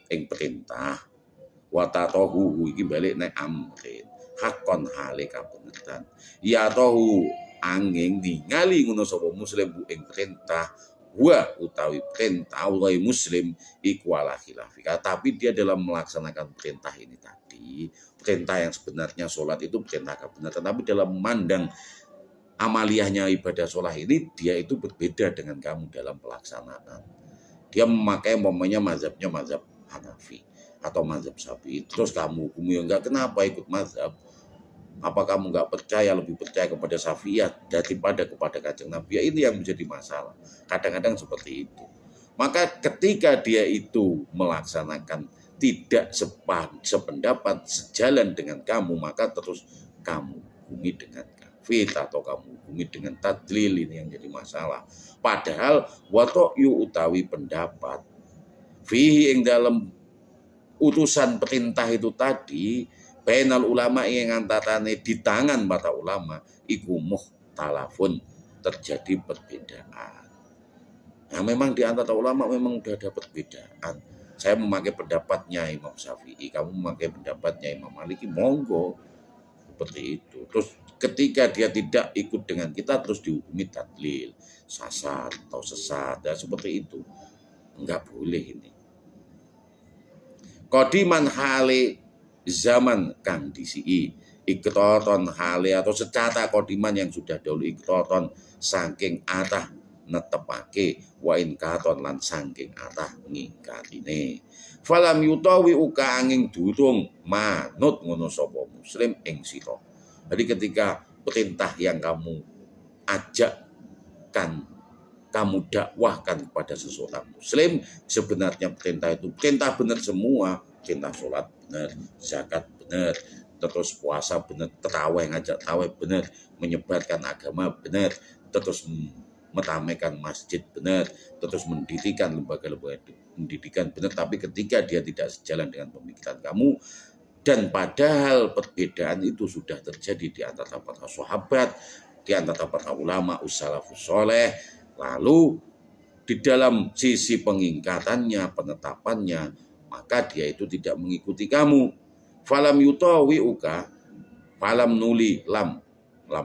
ing perintah. Wa tarahu iki balik nek amrin hakon halika benaran. Ya tahu angin ningali ngono sapa muslim bu ing perintah, wa utawi perintah Allah muslim iku ala khilafika, tapi dia dalam melaksanakan perintah ini tadi, perintah yang sebenarnya sholat itu perintah kebenaran, tapi dalam memandang amaliyahnya ibadah sholat ini dia itu berbeda dengan kamu dalam pelaksanaan. Dia memakai umpamanya mazhabnya mazhab Hanafi atau mazhab Syafi'i, terus kamu hukumi enggak, kenapa ikut mazhab? Apa kamu nggak percaya, lebih percaya kepada Syafi'iyah daripada kepada Kanjeng Nabi? Ya, ini yang menjadi masalah. Kadang-kadang seperti itu. Maka ketika dia itu melaksanakan tidak sependapat, sejalan dengan kamu, maka terus kamu hukumi dengan kafir atau kamu hukumi dengan tadlil, ini yang jadi masalah. Padahal wato'yu utawi pendapat fihi ing dalam utusan perintah itu tadi, bainal ulama yang antarane di tangan para ulama iku mukhtalafun, terjadi perbedaan. Nah, memang di antara ulama memang udah ada perbedaan. Saya memakai pendapatnya Imam Syafi'i, kamu memakai pendapatnya Imam Maliki, monggo. Seperti itu. Terus ketika dia tidak ikut dengan kita terus dihukumi tadlil, sasar atau sesat, dan seperti itu. Enggak boleh ini. Qadiman hale zaman kang disi iktoton hale atau secara kodiman yang sudah dahulu iktoton saking atah netepake wa in katon lan saking atah ngingkatine falam yutawi uka angin durung manut ngono sapa muslim ing sira. Jadi ketika perintah yang kamu ajakkan, kamu dakwahkan kepada seseorang muslim, sebenarnya perintah itu perintah benar semua. Perintah sholat benar, zakat benar, terus puasa benar, terawih ngajak terawih benar, menyebarkan agama benar, terus meramaikan masjid benar, terus mendirikan lembaga-lembaga pendidikan benar. Tapi ketika dia tidak sejalan dengan pemikiran kamu, dan padahal perbedaan itu sudah terjadi di antara para sahabat, di antara para ulama ussalafus soleh, lalu di dalam sisi pengingkatannya, penetapannya, maka dia itu tidak mengikuti kamu. Falam yutawi uka, falam nuli lam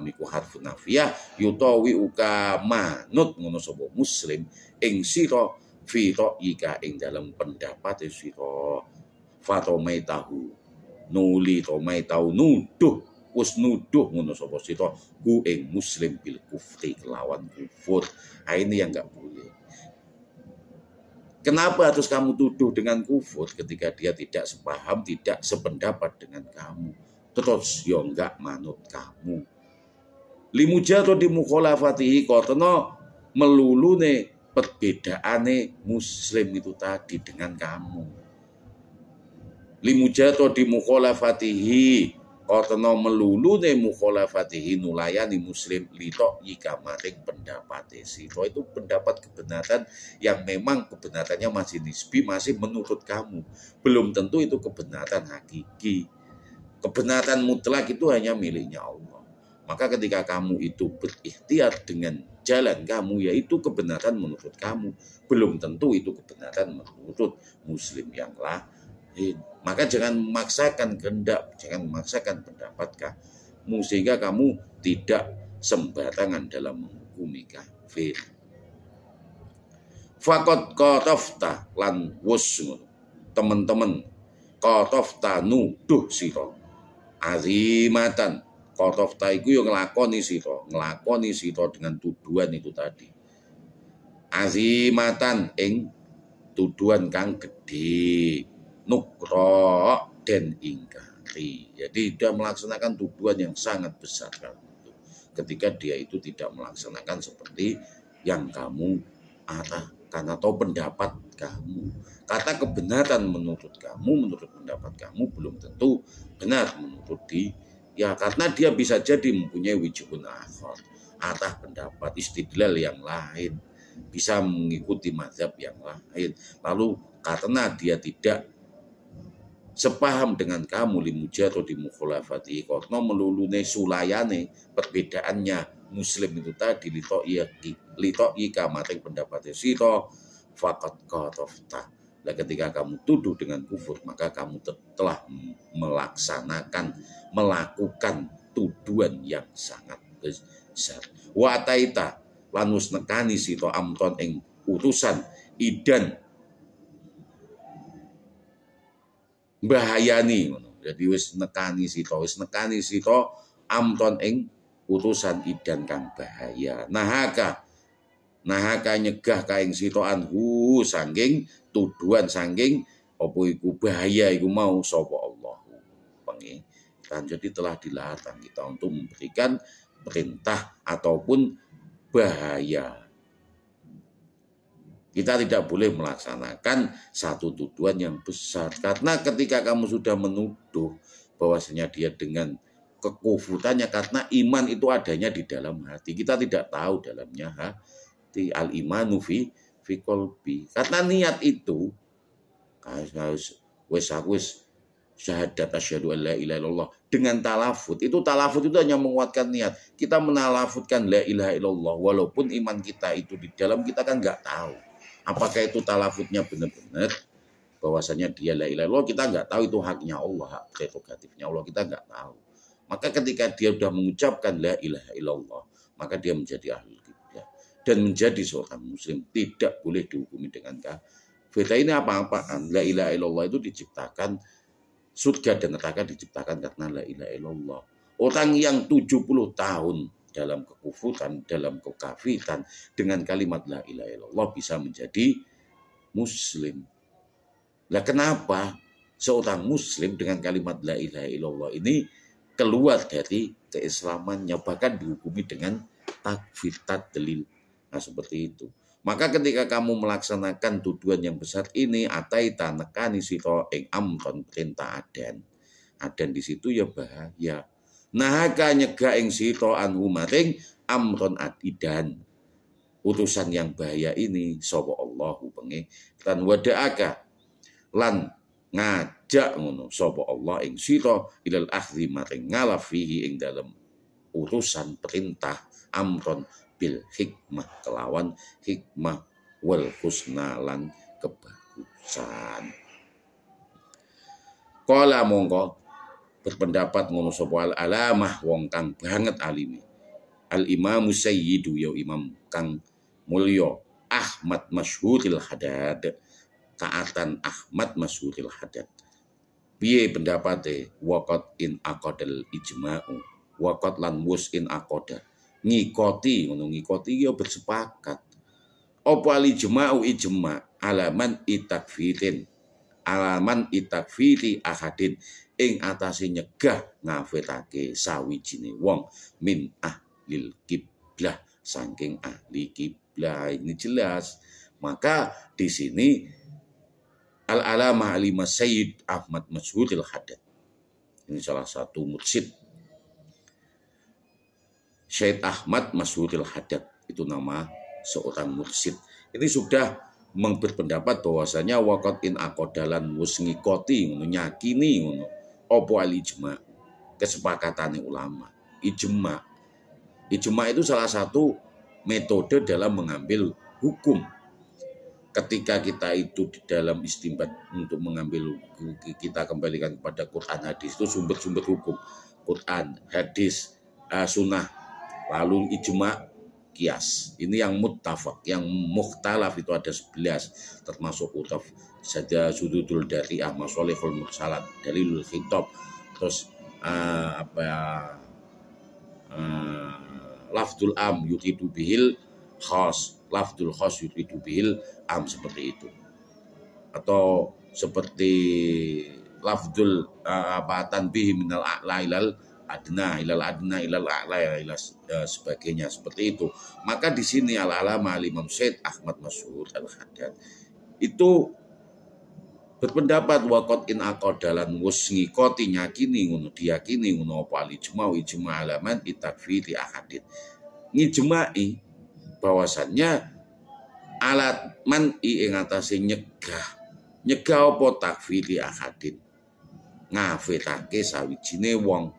iku harfu nafiyah, yutawi uka manut ngono sapa muslim ing sira fi ika ing dalam pendapat sira fatomai tahu nuli tomai tahu nuduh wis nuduh ngono sapa sira ku ing muslim bil kufri kelawan kufur. Nah, ini yang enggak boleh. Kenapa harus kamu tuduh dengan kufur ketika dia tidak sepaham, tidak sependapat dengan kamu? Terus ya enggak manut kamu. Limujarro di mukholafatihi kotono melulune perbedaane muslim itu tadi dengan kamu. Limujarro di mukholafatihi kotono melulune mukholafatihi nulayani muslim litok jika maring pendapat siro. Itu pendapat kebenaran yang memang kebenarannya masih nisbi, masih menurut kamu. Belum tentu itu kebenaran hakiki. Kebenaran mutlak itu hanya miliknya Allah. Maka ketika kamu itu berikhtiar dengan jalan kamu, yaitu kebenaran menurut kamu, belum tentu itu kebenaran menurut muslim yang lain. Maka jangan memaksakan kehendak, jangan memaksakan pendapat kamu, sehingga kamu tidak sembarangan dalam menghukumi kafir. Fakot qatafta lan wus, teman-teman, qatafta nuduh sira azimatan. Qatafta iku yo nglakoni sira dengan tuduhan itu tadi. Azimatan ing tuduhan kang gedhe, nukro dan ingkari. Jadi dia melaksanakan tuduhan yang sangat besar ketika dia itu tidak melaksanakan seperti yang kamu arahkan atau pendapat kamu. Kata kebenaran menurut kamu, menurut pendapat kamu belum tentu benar menurut dia. Ya, karena dia bisa jadi mempunyai wijhun akhar, arah pendapat istidlal yang lain, bisa mengikuti mazhab yang lain. Lalu karena dia tidak sepaham dengan kamu, limujarro di mukholafati korno melulune sulayane perbedaannya muslim itu tadi litok ika mating pendapat siro fakat qatafta. Nah, ketika kamu tuduh dengan kufur, maka kamu telah melakukan tuduhan yang sangat besar. Wa taita lanus nekani sito amton ing utusan idan bahayani. Jadi wis nekani sito amton ing utusan idan kang bahaya. Nahaka nyegah kaing sito anhu sangking tuduhan, sangking apa iku bahaya iku mau sapa Allah pengiran. Jadi telah dilarang kita untuk memberikan perintah ataupun bahaya. Kita tidak boleh melaksanakan satu tuduhan yang besar, karena ketika kamu sudah menuduh bahwasanya dia dengan kekufurannya, karena iman itu adanya di dalam hati, kita tidak tahu dalamnya hati. Al imanu fi qalbi, karena niat itu harus wis syahadat asyhadu an la ilaha illallah dengan talafut. Itu talafut itu hanya menguatkan niat. Kita menalafutkan la ilaha illallah walaupun iman kita itu di dalam kita kan nggak tahu. Apakah itu talafutnya benar-benar bahwasanya dia la ilaha illallah, kita nggak tahu, itu haknya Allah, hak prerogatifnya Allah, kita nggak tahu. Maka ketika dia sudah mengucapkan la ilaha illallah, maka dia menjadi ahli kiblah dan menjadi seorang muslim, tidak boleh dihukumi dengan kafir. Ini apa-apaan. La ilaha illallah itu diciptakan, surga dan neraka diciptakan karena la ilaha illallah. Orang yang 70 tahun dalam kekufuran, dalam kekafiran, dengan kalimat la ilaha illallah bisa menjadi muslim. Lah kenapa seorang muslim dengan kalimat la ilaha illallah ini keluar dari keislamannya, bahkan dihukumi dengan takfir, tadlil. Nah seperti itu. Maka ketika kamu melaksanakan tujuan yang besar ini, ataita nekani sira ing amron, perintah adan. Adan di situ ya bahaya. Nahaka nyegah ing sira anhu maring amron adidan. Urusan yang bahaya ini sapa Allahu pengiran wadaaka lan ngajak ngono sapa Allah ing sira ilal akhdhi maring ngalafihi ing dalam urusan perintah amron bil hikmah kelawan hikmah wal husna lan kebagusan. Kala mongko berpendapat ngono sapa al alamah wong kang banget alimi al imamu sayyidu ya imam kang mulya Ahmad Masyhuril Haddad, Kaatan Ahmad Masyhuril Haddad. Piye pendapate waqat in aqadal ijma'u, waqat lan wus in aqada ngikoti, ngono ngikoti ya bersepakat. Apa al ijma'u ijma' alaman itakfirin, alaman itakfiri ahadin ing atase nyegah ngafirake sawijine wong min ahlil kiblah, saking ahli kiblah. Ini jelas. Maka di sini Al-Alamah Alimah Sayyid Ahmad Masyhuril Haddad, ini salah satu mursyid Syed Ahmad Masyhuril Haddad, itu nama seorang mursyid. Ini sudah berpendapat bahwasanya waqat in aqadalan wus ngikoti ngono nyakini ngono apa al ijma, kesepakatan ulama. Ijma itu salah satu metode dalam mengambil hukum. Ketika kita itu di dalam istinbat untuk mengambil, kita kembalikan kepada Quran hadis, itu sumber-sumber hukum. Quran, hadis, sunnah, lalu ijma, kias. Ini yang muttafaq, yang mukhtalaf itu ada 11, termasuk utaf saja sududul dari'ah, masolihul mursalat, dalilul khitab, terus lafdul am yuridu bihil khas, lafdul khas yuridu bihil am, seperti itu. Atau seperti lafdul tanbih minal a'la ilal adna, ilal adna ilal a'la ilal sebagainya, seperti itu. Maka di sini al-alama al-Imam Syed Ahmad Masyhur al-Haddad itu berpendapat waqat in aqadalan wus ngikoti nyakini ngono diyakini ngono apa al-ijma alaman itakfiri ahadin, ngijma'i bahwasannya alat man'i ing atase nyegah apa takfiri ahadin, ngafirake sawijine wong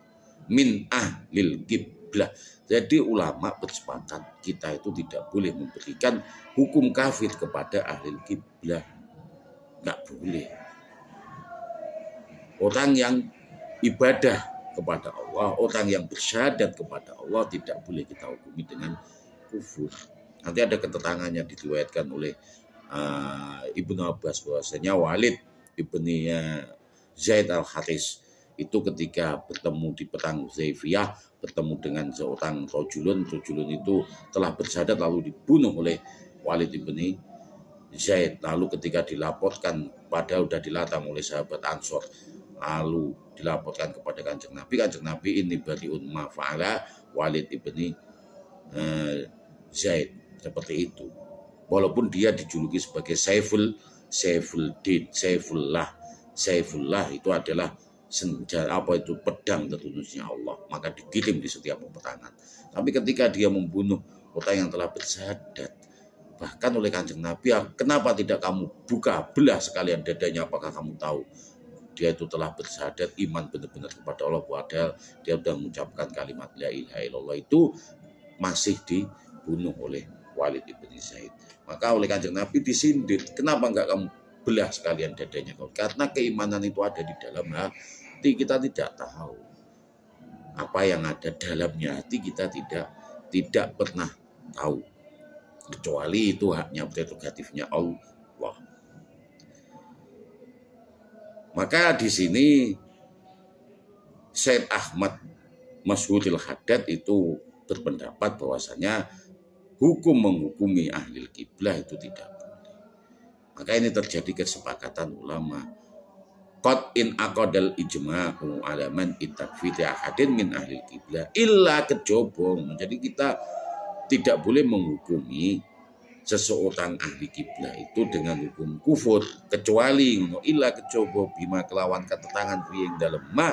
min ahlil kiblah. Jadi ulama bersepakat kita itu tidak boleh memberikan hukum kafir kepada ahlil kiblah, nggak boleh. Orang yang ibadah kepada Allah, orang yang bersyahadat kepada Allah tidak boleh kita hukumi dengan kufur. Nanti ada keterangannya diriwayatkan oleh Ibnu Abbas bahwasanya Walid ibni Zaid al-Haris itu ketika bertemu di perang Huzaifiyah, bertemu dengan seorang rojulun itu telah bersyahadat lalu dibunuh oleh Walid ibni Zaid. Lalu ketika dilaporkan, padahal sudah dilatang oleh sahabat Ansor, lalu dilaporkan kepada Kanjeng Nabi ini bariun ma fa'ala Walid ibni Zaid, seperti itu. Walaupun dia dijuluki sebagai Saifuddin, Saifullah itu adalah senjata pedang tertunjuknya Allah, maka dikirim di setiap peperangan. Tapi ketika dia membunuh orang yang telah bersyahadat, bahkan oleh Kanjeng Nabi, kenapa tidak kamu buka belah sekalian dadanya, apakah kamu tahu dia itu telah bersyahadat iman benar-benar kepada Allah, padahal dia sudah mengucapkan kalimat la ilaha illallah, itu masih dibunuh oleh Walid ibn Zaid. Maka oleh Kanjeng Nabi disindir, kenapa enggak kamu belah sekalian dadanya kau? Karena keimanan itu ada di dalam hati, kita tidak tahu apa yang ada dalamnya hati, kita tidak pernah tahu, kecuali itu haknya prerogatifnya Allah. Maka di sini Syekh Ahmad Masyhuril Haddad itu berpendapat bahwasanya hukum menghukumi ahli kiblah itu tidak boleh. Maka ini terjadi kesepakatan ulama. Qad in aqadal ijma'u ala man itakfiti ahadin min ahli kiblah illa kejobong. Jadi kita tidak boleh menghukumi seseorang ahli kiblah itu dengan hukum kufur, kecuali illa kecoba bima kelawan ketetangan yang dalam ma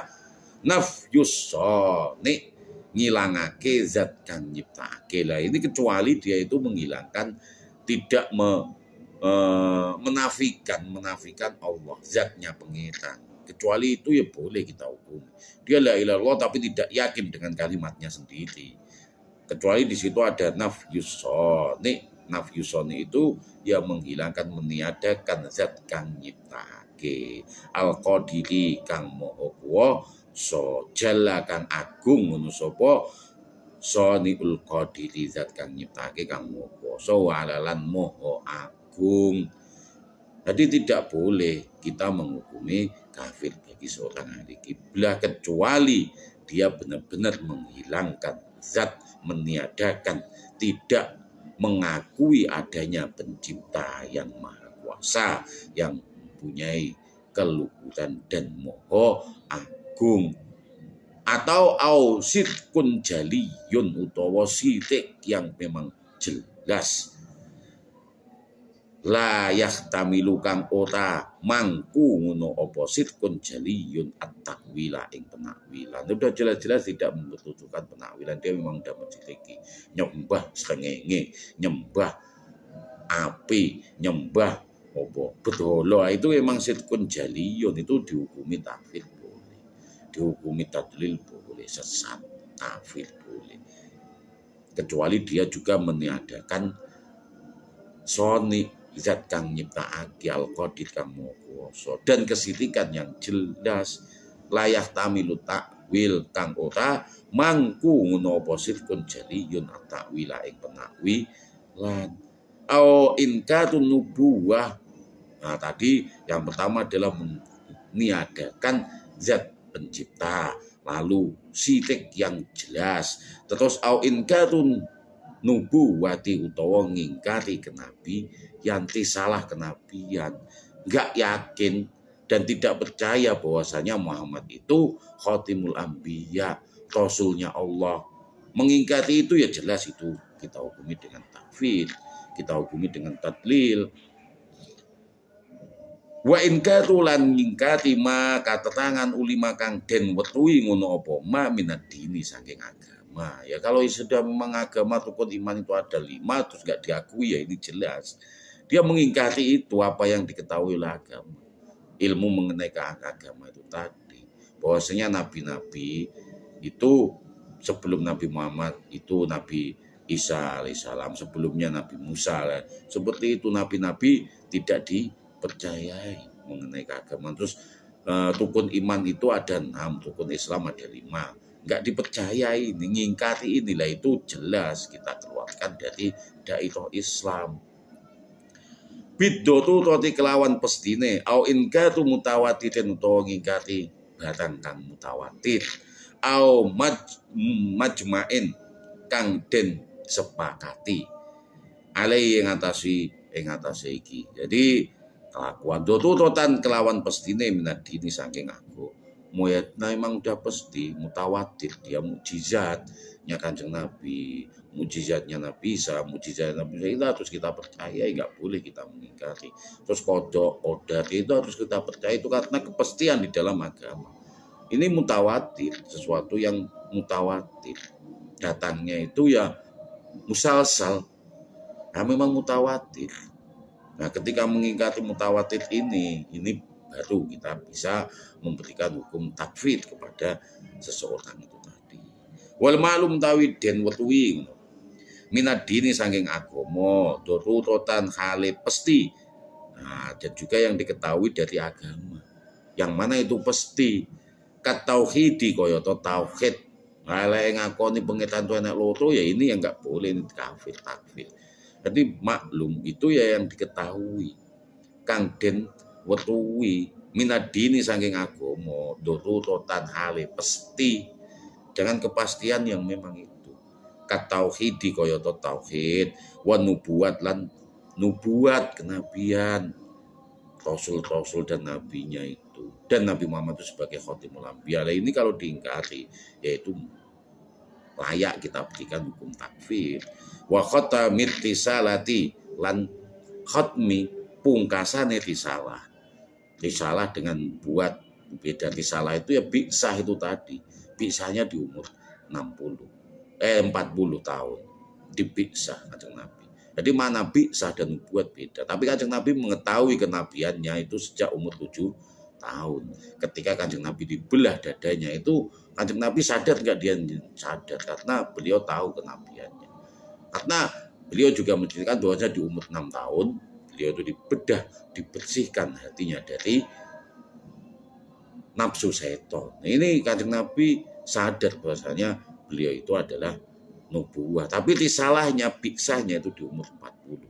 nafyus soni, ngilangake zat kang nyiptake. Lah ini kecuali dia itu menghilangkan, tidak menafikan Allah, zatnya pengiran. Kecuali itu ya boleh kita hukum. Dia la ilaha illallah tapi tidak yakin dengan kalimatnya sendiri. Kecuali di situ ada nafyus soni. Nafyus soni itu ya menghilangkan, meniadakan zat kang nyiptake. Al-Qadiri kang moho kuwa, so jalla kang agung ngono sapa soniul qadiri, zat kang nyiptake kang moho so walalan moho agung. Jadi tidak boleh kita menghukumi kafir bagi seorang ahli kiblah kecuali dia benar-benar menghilangkan zat, meniadakan, tidak mengakui adanya pencipta yang maha kuasa, yang mempunyai keluhuran dan moho agung, atau au sidkun jaliyun, utawa sidik yang memang jelas, la yahtamilu kang ora mangku ngono apa sidkun jaliyun at-takwila ing penakwilan. Sudah jelas-jelas tidak membutuhkan penakwilan, dia memang sudah menjeleki, nyembah srengenge, nyembah api, nyembah apa berhala, itu memang sidkun jaliyun, itu dihukumi takfir boleh, dihukumi tadlil boleh, sesat kafir boleh, kecuali dia juga meniadakan soni, zat kang nyiptaake, al-qadir kang maha kuwasa, dan kesirikan yang jelas, layak tamilu takwil kang ora mangku ngono apa sirkun jaliyun at-takwila ing penakwilan, au inkatun nubuwah. Nah tadi yang pertama adalah meniadakan zat pencipta, lalu sirik yang jelas, terus au inkatun nubuwati utawa ngingkari kenabian, salah kenabian, enggak yakin dan tidak percaya bahwasanya Muhammad itu khatimul anbiya, rasulnya Allah. Mengingkari itu ya jelas itu kita hukumi dengan takfir, kita hukumi dengan tadlil. Wa inkaru lan ngingkari ma katerangan ulima kang den wetuhi ngono apa ma minad dini saking agama. Ya kalau sudah memang agama rukun iman itu ada 5 terus gak diakui, ya ini jelas dia mengingkari itu apa yang diketahui oleh agama, ilmu mengenai agama itu tadi, bahwasanya nabi-nabi itu sebelum Nabi Muhammad itu Nabi Isa alaihissalam, sebelumnya Nabi Musa, seperti itu nabi-nabi tidak dipercayai mengenai agama. Terus rukun iman itu ada 6, rukun Islam ada 5, nggak dipercayai, ngingkari inilah itu jelas kita keluarkan dari dairah Islam. Bidotu roti kelawan pestine, au inkatu mutawatirin utawa ngingkari barang kang mutawatir, au majmain kang den sepakati, alai yang atasi iki. Jadi kelakuan tututan kelawan pestine minat dini saking aku. Moyatna memang udah pasti mutawatir, dia mukjizatnya Kanjeng Nabi, mukjizatnya Nabi Isa, mukjizatnya Nabi Isa, terus kita percaya, nggak boleh kita mengingkari. Terus kodok itu harus kita percaya, itu karena kepastian di dalam agama. Ini mutawatir, sesuatu yang mutawatir, datangnya itu ya musalsal, nah memang mutawatir. Nah ketika mengingkari mutawatir ini baru kita bisa memberikan hukum takfir kepada seseorang itu tadi. Wal ma'lum tawi den wetuwi minad dini saking agama dorutotan hale pesti. Nah, dan juga yang diketahui dari agama. Yang mana itu pesti kat tauhidi kaya tauhid. Lek ngakoni pengetan tuh enak loro ya ini yang enggak boleh, ini kafir takfir. Jadi maklum itu ya yang diketahui. Kang den wetuwi minadini saking agama dorutotan hale pasti dengan kepastian yang memang itu. Kat tauhidi kaya tauhid wa nubuat lan nubuat kenabian rasul-rasul dan nabinya itu, dan Nabi Muhammad itu sebagai khotimul anbiya. Ini kalau diingkari yaitu layak kita berikan hukum takfir. Wa khatamir risalati lan khatmi pungkasane risalah. Risalah dengan buat beda risalah itu ya biksah itu tadi. Biksahnya di umur 40 tahun dibiksah Kanjeng Nabi. Jadi mana biksah dan nubuat beda. Tapi Kanjeng Nabi mengetahui kenabiannya itu sejak umur 7 tahun. Ketika Kanjeng Nabi dibelah dadanya itu, Kanjeng Nabi sadar nggak? Dia sadar karena beliau tahu kenabiannya. Karena beliau juga menceritakan bahwasanya di umur 6 tahun beliau itu dibedah, dibersihkan hatinya dari nafsu setan. Ini Kanjeng Nabi sadar bahwasanya beliau itu adalah nubuwah, tapi risalahnya biksahnya itu di umur 40.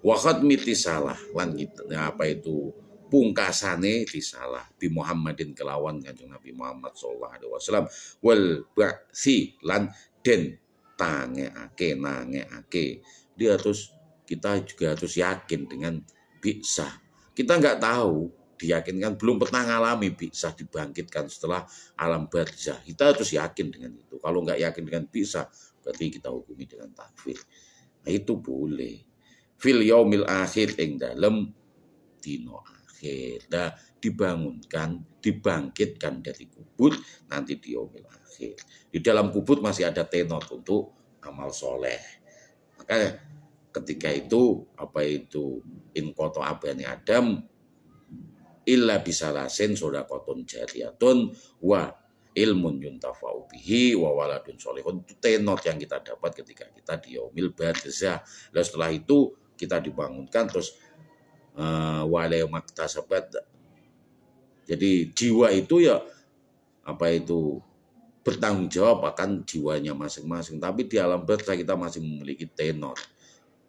Waktu mitisalah lan apa itu pungkasane risalah bi Muhammadin kelawan Kanjeng Nabi Muhammad sallallahu alaihi wasallam wal ba'si lan den nangeake. Dia kita juga harus yakin dengan biksah. Kita nggak tahu, diyakinkan belum pernah ngalami biksah dibangkitkan setelah alam barzah. Kita harus yakin dengan itu. Kalau nggak yakin dengan biksah, berarti kita hukumi dengan takfir. Nah, itu boleh. Fil yaumil akhir ing dalem dino akhir. Nah, dibangunkan, dibangkitkan dari kubur nanti di yaumil akhir. Di dalam kubur masih ada tenor untuk amal soleh. Makanya ketika itu apa itu in koto abani Adam illa bisalasin sodakotun jariyatun wa ilmun yuntafa'u bihi wa waladun solehun. Itu tenor yang kita dapat ketika kita di yaumil barzah. Lalu setelah itu kita dibangunkan terus wale maktasabat. Jadi jiwa itu ya apa itu bertanggung jawab akan jiwanya masing-masing. Tapi di alam barzah kita masih memiliki tenor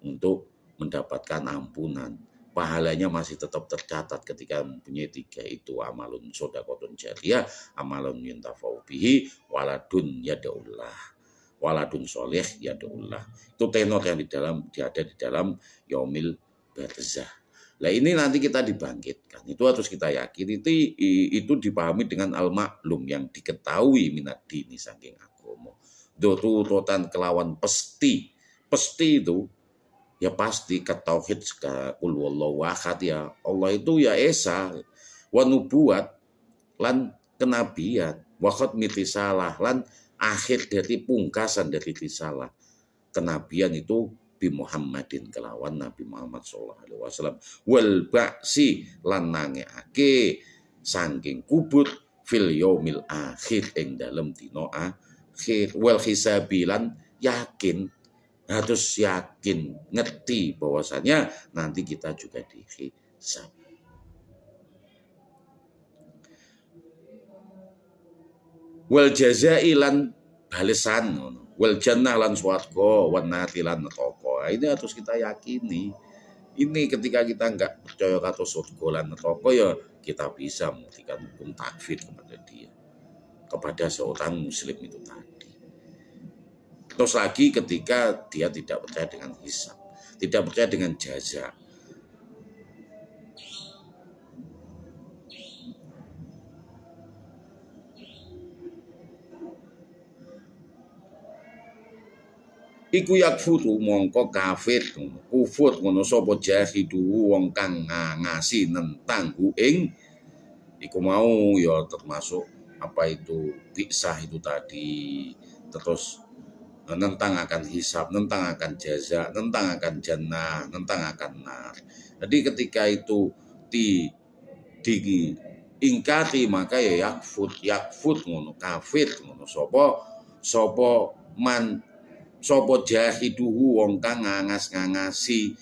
untuk mendapatkan ampunan. Pahalanya masih tetap tercatat ketika mempunyai 3 itu, amalun sodakotun jariyah, amalun yuntafa'u bihi, waladun yada'ullah, waladun soleh yada'ullah. Itu tenor yang ada di dalam yaumil barzah. Nah ini nanti kita dibangkitkan, itu harus kita yakin. Itu dipahami dengan al-maklum yang diketahui minad dini saking agama. Dorutotan kelawan pasti itu ya pasti ke tauhid kul wallahu ahad, ya Allah itu ya esa, wa nubuat lan kenabian, wa khatmi risalah lan akhir dari pungkasan dari risalah kenabian itu bi Muhammadin kelawan Nabi Muhammad sallallahu alaihi wasallam wal ba'si lan nangeake saking kubur fil yaumil akhir ing dalem dina akhir wal hisabi lan yakin, harus yakin, ngerti bahwasanya nanti kita juga dihisab. Wal jazai lan balesan, wal jannah lan swarga, wan nari lan neraka. Ini harus kita yakini. Ini ketika kita enggak percaya kata surga lan neraka ya kita bisa memberikan hukum takfir kepada dia, kepada seorang muslim itu tadi. Terus lagi ketika dia tidak percaya dengan hisab, tidak percaya dengan jaza. Iku yakfuru mongko kafir, kufur ngono sapa jahidu wong kang ngasi nentang ing iku mau ya termasuk apa itu biksah itu tadi, terus nentang akan hisab, nentang akan jaza, nentang akan jannah, nentang akan nar. Jadi ketika itu ingkari maka ya yakfur ngono, kafir ngono. Sapa jahiduhu wong kang ngangasi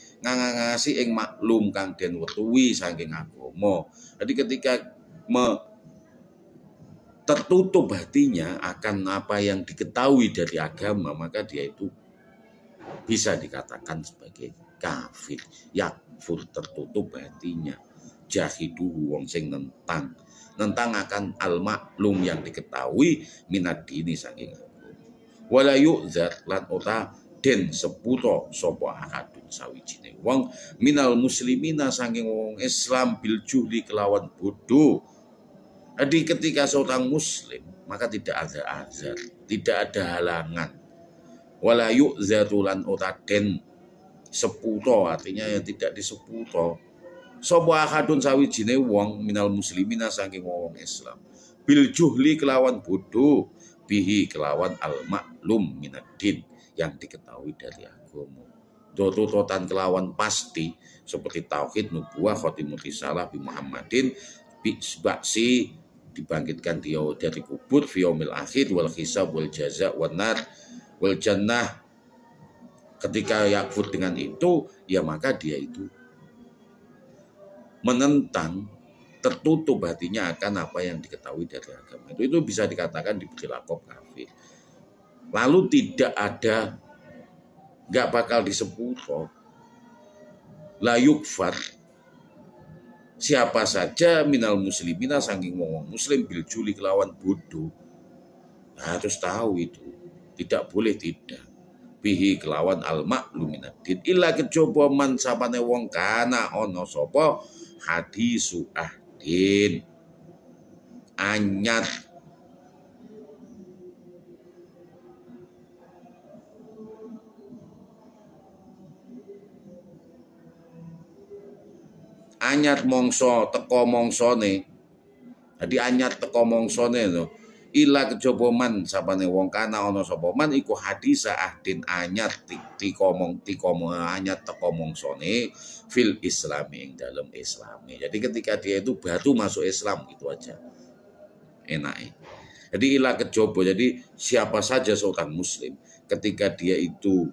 ing maklum kang den wetuhi saking agama. Jadi ketika tertutup hatinya akan apa yang diketahui dari agama, maka dia itu bisa dikatakan sebagai kafir. Yakfur, tertutup hatinya. Jahiduhu wong sing nentang akan al-maklum yang diketahui minad dini saking agama. Wala yu'zar lan ora den seputo sapa akadun sawijine wong minal muslimina saking wong Islam bil juhli kelawan bodoh. Jadi ketika seorang muslim maka tidak ada azar, tidak ada halangan. Wala yu'zaru lan ora den seputo, artinya ya tidak diseputo sapa akadun sawijine wong minal muslimina saking wong Islam bil juhli kelawan bodoh bihi kelawan al maklum minaddin yang diketahui dari agama. Dototan kelawan pasti seperti tauhid, nubuwah, khotimul risalah bi Muhammadin baksi dibangkitkan dia dari kubur, fi yaumil akhir wal hisab wal jaza wan nar wal jannah. Ketika yakfur dengan itu, ya maka dia itu menentang, tertutup hatinya akan apa yang diketahui dari agama. Itu bisa dikatakan diberi lakop kafir. Lalu tidak ada, nggak bakal disebut la yukfar, siapa saja minal muslimina saking wong muslim bil juli kelawan bodoh. Harus tahu itu, tidak boleh tidak. Bihi kelawan al makluminaddin illa kejaba man sapane wong kana ana sapa hadisu ahdin anyar mongso teko mongsone. Jadi anyar teko mongsone lho. Ila kejaba man sapane wong kana ana sapa man iku hadisa ahdin anyar anyar teko mongsone fil islami ing dalam islami. Jadi ketika dia itu baru masuk Islam, itu aja enake. Jadi ila kejaba, jadi siapa saja seorang muslim ketika dia itu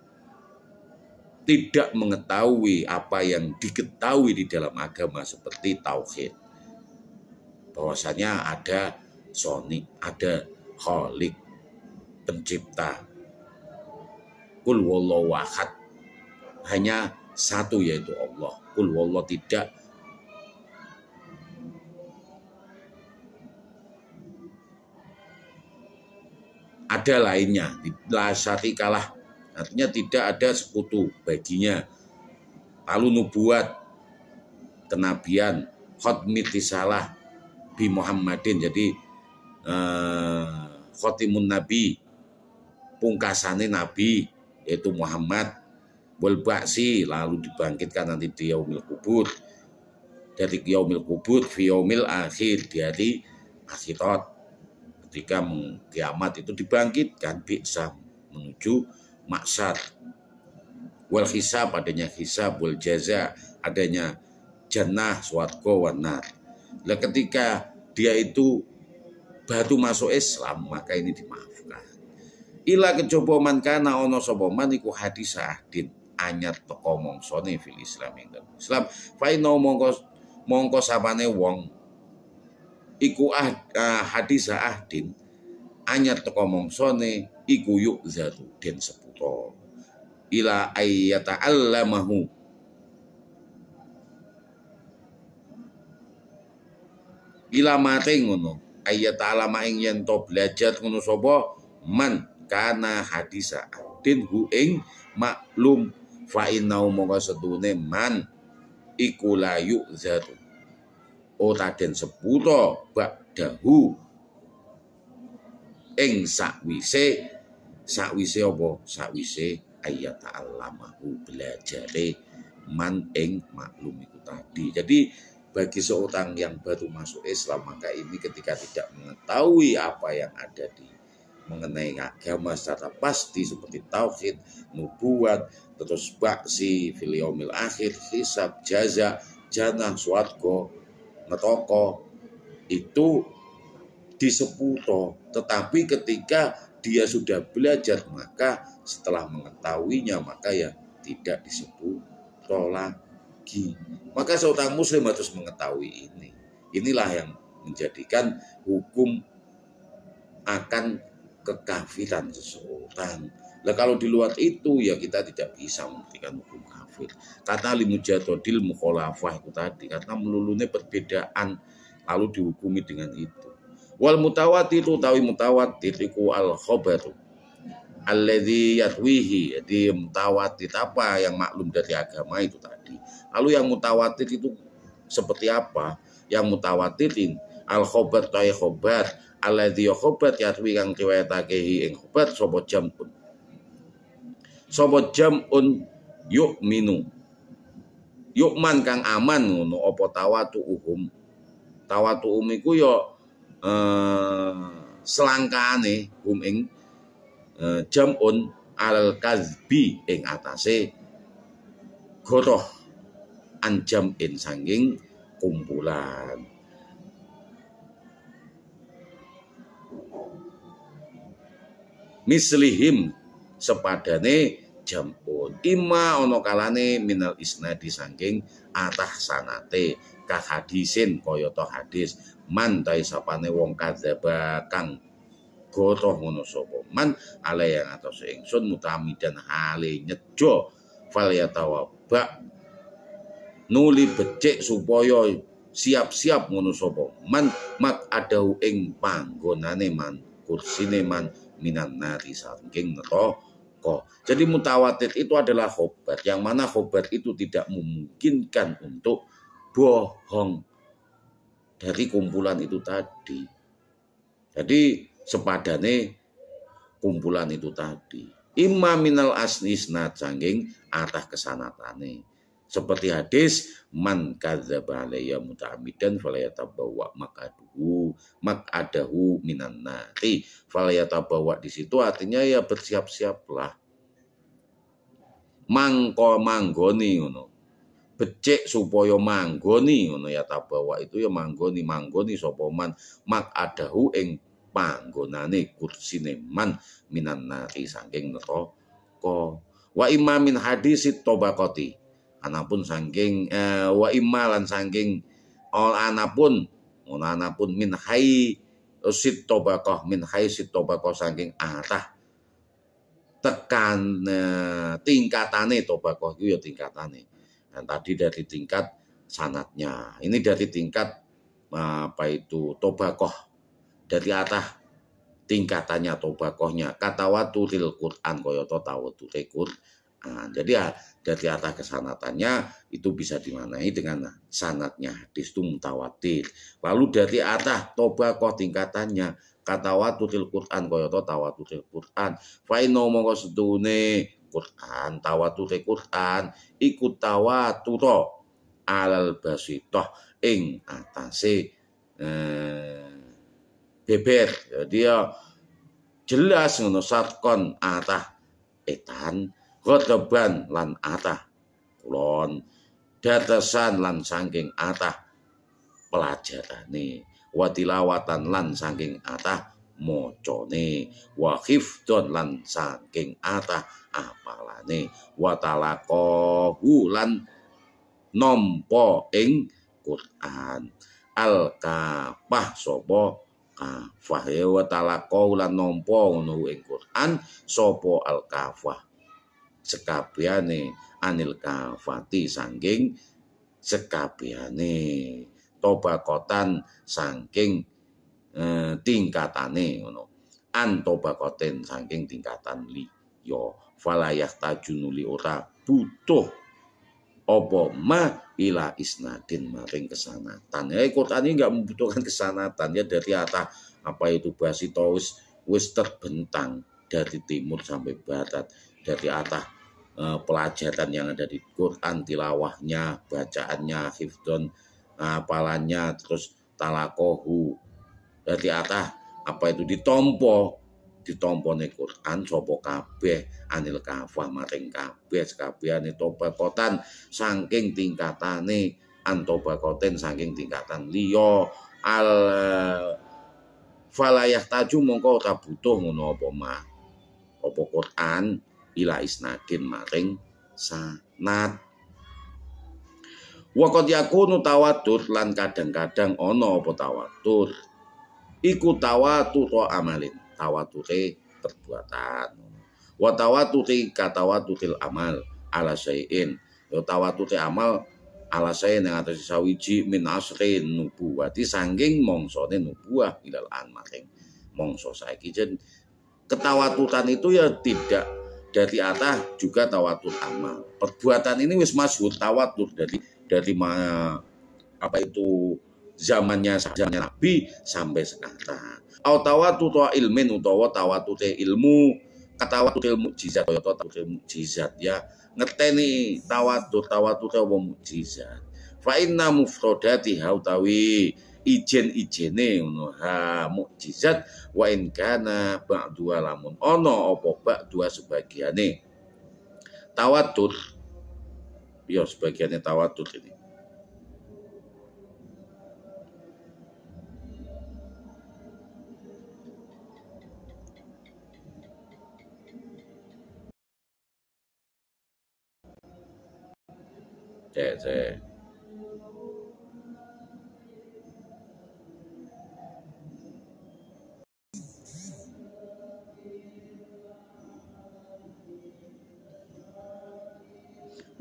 tidak mengetahui apa yang diketahui di dalam agama seperti tauhid, bahwasanya ada Soni, ada Khalik, pencipta, kul wallahu ahad, hanya satu yaitu Allah, kul wallahu, tidak ada lainnya, la syarikalah, artinya tidak ada sekutu baginya. Lalu nubuat, kenabian, khotmit risalah bi Muhammadin, jadi khotimun nabi, pungkasane nabi yaitu Muhammad, wal ba'si, lalu dibangkitkan nanti di yaumil kubur, dari yaumil kubur fi yaumil akhir, dari akhirat ketika kiamat itu dibangkitkan bi'sa menuju maksar, wal hisab, adanya hisab, wal jaza, adanya jannah, swarga, wan nar. Nah, ketika dia itu baru masuk Islam, maka ini dimaafkan. Ila kejaba man kana ana sapa man iku hadis ahdin anyar teko mongsone fil Islam ing dalam Islam. Fa inna mongko sapane wong iku hadis ahdin anyar teko mongsone iku yuk zatu den seputo ila ayyata allamahu, ila mate ngono ayat alama ing yen to belajar ngono sapa man kana hadisa din hu ing maklum fa inau mongko setune man iku la yu'zatu ora den seputo ba'dahu ing sakwise apa sakwise ayat alamahu, belajare man ing maklum itu tadi. Jadi bagi seorang yang baru masuk Islam, maka ini ketika tidak mengetahui apa yang ada di mengenai agama secara pasti seperti tauhid, nubuat, terus baksi, fil yaumil akhir, hisab, jaza, jannah swarga neraka itu diseputo, tetapi ketika dia sudah belajar maka setelah mengetahuinya maka ya tidak diseputo lagi. Maka seorang muslim harus mengetahui ini. Inilah yang menjadikan hukum akan kekafiran seseorang. Nah, kalau di luar itu ya kita tidak bisa memberikan hukum kafir. Karena limujadodil mukholafah itu tadi, karena melulunya perbedaan lalu dihukumi dengan itu. Wal mutawatir utawi mutawatir iku al khobaru alladzi yatwihi. Jadi mutawatir apa yang maklum dari agama itu tadi. Lalu yang mutawatir itu seperti apa? Yang mutawatirin al khobar ta'i khobar alladzi khobar yatwi kang riwayatake ing khobar sapa jamun. Sapa jamun yu'minu. Yukman kang aman ngono apa tawatuhum. Tawatuhum iku ya selangkane ing jamun al kazbi ing atase goroh anjam in sanging kumpulan. Mislihim sepadane jamun ima ono kalane minal isnadi sanging atah sanate ka hadisin kaya to hadis man ta sapane wong kadzaba kang goroh ngono sapa man ala yang atas ingsun mutamidan hale nyejo fal yatawaba nuli becik supaya siap-siap ngono sapa man mak adau ing panggonane man kursine man minan nari saking neraka. Jadi mutawatir itu adalah khobar yang mana khobar itu tidak memungkinkan untuk bohong dari kumpulan itu tadi. Jadi sepadane kumpulan itu tadi. Imma minal asnisnat sanging atah kesanatane. Seperti hadis man kadzdzaba alayya muta'ammidan falyatabawa maq'adahu minan nari. Falyatabawa di situ artinya ya bersiap-siaplah. Mangko manggoni ngono. Becik supaya manggoni ngono ya tabawa itu ya manggoni sapa man maq'adahu ing panggonane kursine man minan nari saking neraka. Wa imma min hadisit tabaqati. Anapun saking wa imalan saking anapun min hai sit tabaqah min hai sit tabaqah saking atah tekan tingkatane tabaqah itu ya tingkatane. Dan tadi dari tingkat sanatnya. Ini dari tingkat apa itu tabaqah dari atah tingkatannya tabaqahnya katawaturil Quran kaya to tawature Quran. Jadi ya dari atas kesanatannya itu bisa dimanai dengan sanatnya hadis itu mutawatir. Lalu dari atas tabaqah tingkatannya katawaturil Quran kaya to tawaturil Quran. Fa inna mongko sedune Quran tawaturil Quran iku tawatura alal basithah ing atase beber. Jadi ya jelas ngono satkon atah etan khotoban lan atah kulon datesan lan saking atah pelajarane watilawatan lan saking atah mocone wa hifdzon lan saking atah apalane watalaqahu lan nampa ing Quran al kafah sapa kafah wa talaqahu lan nampa ngono ing Quran sapa al kafah sekabehane anil kafati sangking sekabehane tobakotan sangking tingkatane ngono an tobakoten sangking tingkatan liya falayah tajunuli ora butuh apa ma ila isnadin maring kesanatan. Ya Quran ini enggak membutuhkan kesanatan ya dari atas apa itu basita wis terbentang dari timur sampai barat. Dari atas pelajaran yang ada di Quran, tilawahnya, bacaannya, hifdzon, hafalannya, terus talakohu. Dari atas apa itu ditompo nih Quran sapa kabeh anil kafah maring kabeh sekabehane tobakotan saking tingkatane antobakoten saking tingkatan liya al falayah taju mongko ora butuh ngono apa Quran ila isnadin maring sanad. Wa qad yakunu tawatur lan kadang-kadang ana apa tawatur iku tawatur amalin, tawature perbuatan. Wa tawature katawaturil amal ala syai'in, ya tawature amal ala syai'in yang atas sawiji min asrin nubuwati sangking mongsone nubuwah ilal an maring mongso saiki. Jen ketawaturan itu ya tidak dari atas juga tawatur amal. Perbuatan ini wis masyhur tawatur dari apa itu zamannya Nabi sampai sekarang. Au tawatur ilmin utawa tawatur ilmu, katawatur mukjizat atau tawatur mukjizat ya. Ngeteni tawatur apa mukjizat. Fa inna mufradatiha utawi ijen-ijene ngono ha mukjizat wa in kana ba'du lamun ana apa ba'du sebagiane tawatur ya sebagiannya tawatur ini.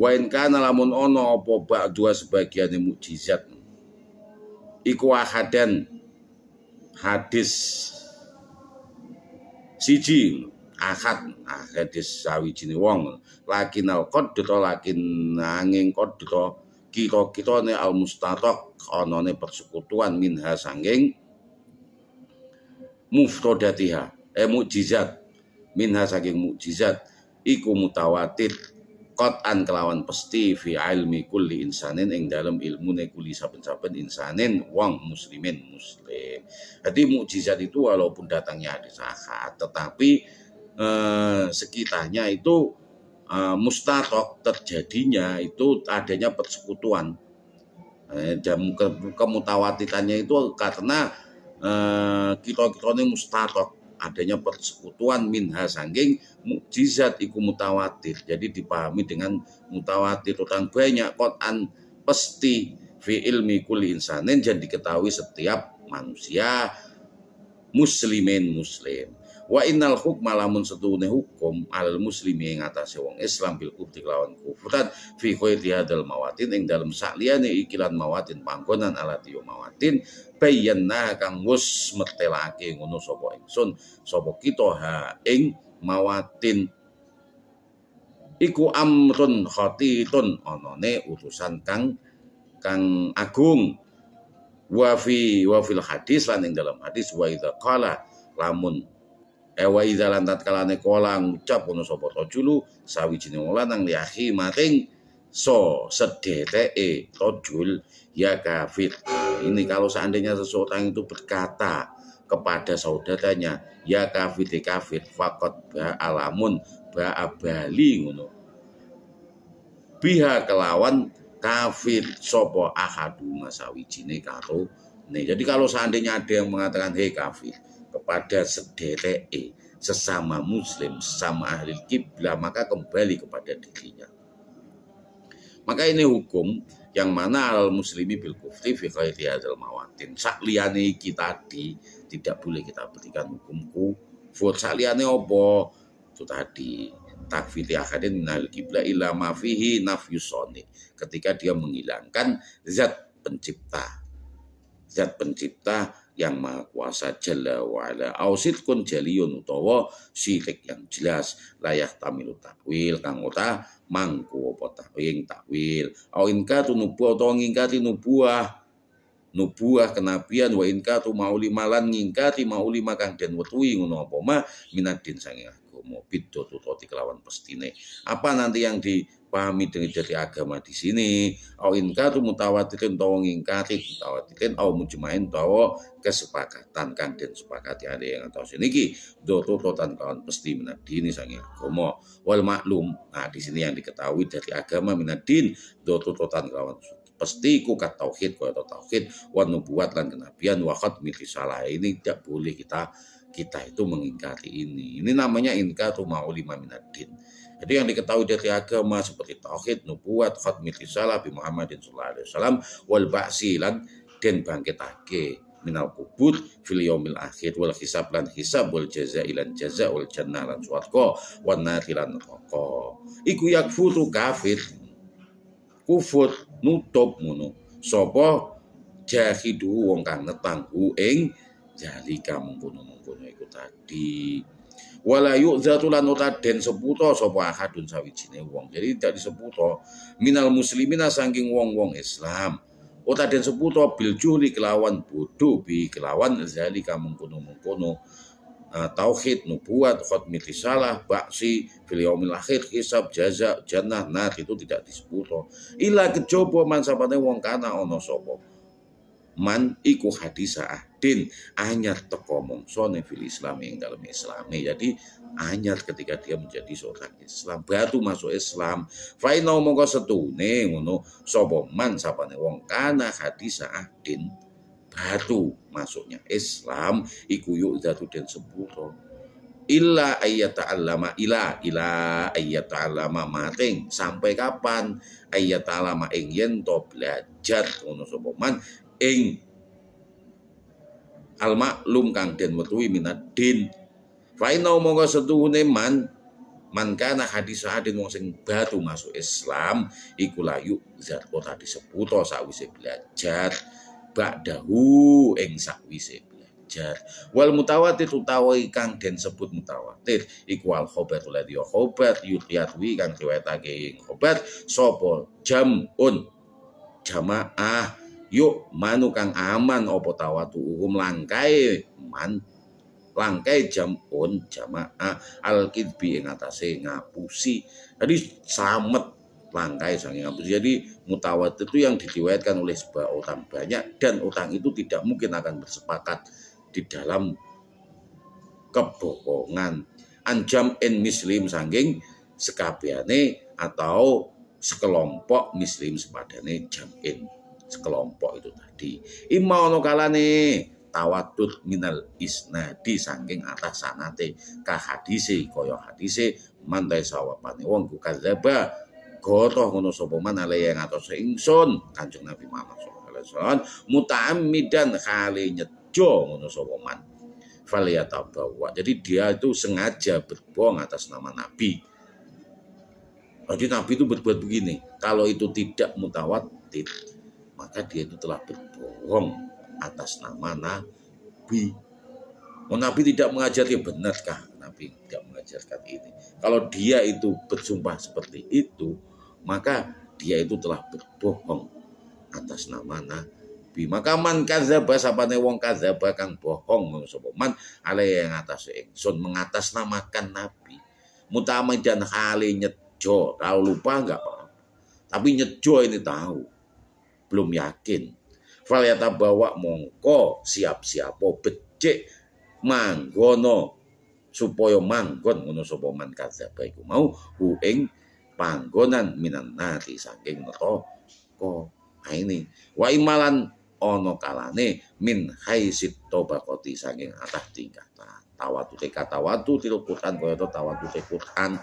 Wa in kana lamun ana apa ba'du sebagian mukjizat iku ahadan hadis siji hadis sawijine wong lakinal qadra lakin nanging qadra kira-kirane al mustarak anane persekutuan minha sanging mufradatiha mukjizat minha saking mukjizat iku mutawatir qat'an kelawan pasti fi ilmi kulli insanin ing dalam ilmune kulli saben-saben insanin wong muslimin muslim. Jadi mukjizat itu walaupun datangnya hadis ahad tetapi sekitarnya itu mustarak terjadinya itu adanya persekutuan. Dan kemutawatirannya itu karena kira-kiranya mustarak adanya persekutuan minha sangking mukjizat iku mutawatir. Jadi dipahami dengan mutawatir orang banyak Quran pasti fi ilmi kulli insanin dan diketahui setiap manusia muslimin muslim. Wa innal hukma lamun setune hukum al muslimi ing atase wong Islam bil kufri lawan kufran fi khairi hadal mawatin ing dalem sakliyane ikilan mawatin panggonan alati mawatin bayyana kang wis mertelake ngono sapa ingsun sapa kita ha ing mawatin iku amrun khatitun anane urusan kang agung wa fil hadis lan ing dalam hadis wa idza qala lamun wa idza lan tatkalane kala ngucap ono sapa rajulu sawijine wong lanang li akhi maring so sedereke rajul ya kafir. Ini kalau seandainya seseorang itu berkata kepada saudaranya ya kafir kafir faqat alamun bali ngono biha kelawan kafir sapa ahadu masawijine karo nih. Jadi kalau seandainya ada yang mengatakan hei kafir kepada sedereke sesama muslim, sesama ahli kiblah, maka kembali kepada dirinya. Maka ini hukum yang mana al muslimi bil kufri fi ghairi hadzal mawatin. Sakliyane iki tadi tidak boleh kita berikan hukum kufur. Sakliyane apa? Itu tadi takfiri akadin minal kiblah illa ma fihi nafyus sani. Ketika dia menghilangkan zat pencipta yang maha kuasa jalla wa'ala ausidkun jaliyun utawa syirik yang jelas layak tamilu takwil kang ora mangku apa takwil au inkatu nubuah utawa ngingkati nubuah kenabian wa inkatu mauli malan ngingkati mauli makang den wetuhi ngono apa ma minadin sange agama biddo tutoti kelawan pestine. Apa nanti yang dipahami dari agama di sini? Au inkatu mutawatirin utawa ngingkati mutawatirin au mujmain utawa kesepakatan kang den sepakati ada yang atas niki tututan kawan pesti minadin sange agama wal maklum. Nah di sini yang diketahui dari agama minadin tututan kawan pasti ku kat tauhid kaya tauhid wa nubuwat lan kenabian wa khatmil risalah. Ini tidak boleh kita itu mengingkari ini. Ini namanya inkaru ma'ulima minaddin. Jadi yang diketahui dari agama seperti tauhid, nubuwat, khatmil risalah bi Muhammadin sallallahu alaihi wasallam wal ba'si lan den bangkitake minal kubur fil yaumil akhir wal hisab lan hisab wal jaza lan jaza wal jannah lan swarga wan nar lan neraka. Iku yakfuru kafir. Kufur nutup ngono. Sapa jahidu wong kang netanggu ing jalika mengkono-mengkono iku tadi. Wala yu'zatu lan utaden seputo sapa ahadun sawijine wong. Jadi tidak diseputo minal muslimina saking wong-wong Islam. Utaden seputo bil juhli kelawan bodoh bi kelawan zalika mengkono-mengkono tauhid, nubuat, khatmil risalah, ba'si, fil yaumil akhir, hisab, jaza, jannah, nar itu tidak diseputo. Ila kejaba man sapane wong kana ana sapa. Man iku hadisa ahdin anyar teko mongsone fil Islam yang dalam Islam. Jadi anyar ketika dia menjadi seorang Islam, batu masuk Islam. Fa inna mongko setune ngono sapa man sapane wong kana hadisa ahdin batu masuknya Islam iku yu'zatu den sepuro illa ayyata'allama ila ayyata'allama mating sampai kapan ayyata'allama ing yen to belajar ngono sapa man ing al maklum kang den wetuhi minad din fa inna mongko setuhune man kana hadis adin wong sing batu masuk Islam iku layu zat ora diseputo sakwise belajar ba'dahu ing sakwise belajar wal mutawatir utawi kang den sebut mutawatir iku al khabarul ladzi khabar yutiyatwi kang riwayatake ing khabar sapa jamun jamaah yuk manu kang aman apa tawatu langkae man langkai jamun jamaah al kidbi ing atase ngapusi. Jadi slamet langkai sange ngapusi. Jadi mutawatir itu yang diriwayatkan oleh sebuah orang banyak dan orang itu tidak mungkin akan bersepakat di dalam kebohongan. Anjam en muslim sangking sekabiane atau sekelompok muslim sepadane jamin sekelompok itu tadi. Ima ono kalane tawatur minal isnadi saking atas sanate ka hadise kaya hadise mantai sawapane wong ku kadzaba goroh ngono sapa man ale yang atas ingsun Kanjeng Nabi Muhammad sallallahu alaihi wasallam muta'ammidan khali nyejo ngono sapa man faliyatabawa. Jadi dia itu sengaja berbohong atas nama Nabi. Jadi Nabi itu berbuat begini. Kalau itu tidak mutawatir maka dia itu telah berbohong atas nama Nabi. Nabi tidak mengajarkan, benarkah Nabi tidak mengajarkan ini? Kalau dia itu bersumpah seperti itu, maka dia itu telah berbohong atas nama Nabi. Maka man kadzaba sapane wong kadzaba kang bohong sapa man ale yang atas ingsun mengatasnamakan Nabi. Mutamidan hale nyejo, kalau lupa enggak apa-apa. Tapi nyejo ini tahu, belum yakin. Falyata bawa mongko siap-siap becik manggono supaya manggon ngono sapa man kadzaba iku mau hu ing panggonan minan nari saking neraka. Nah ini wa imalan ana kalane min haisit tabaqati saking atas tingkatan tawatute katawatu til Quran kaya tawatute Quran.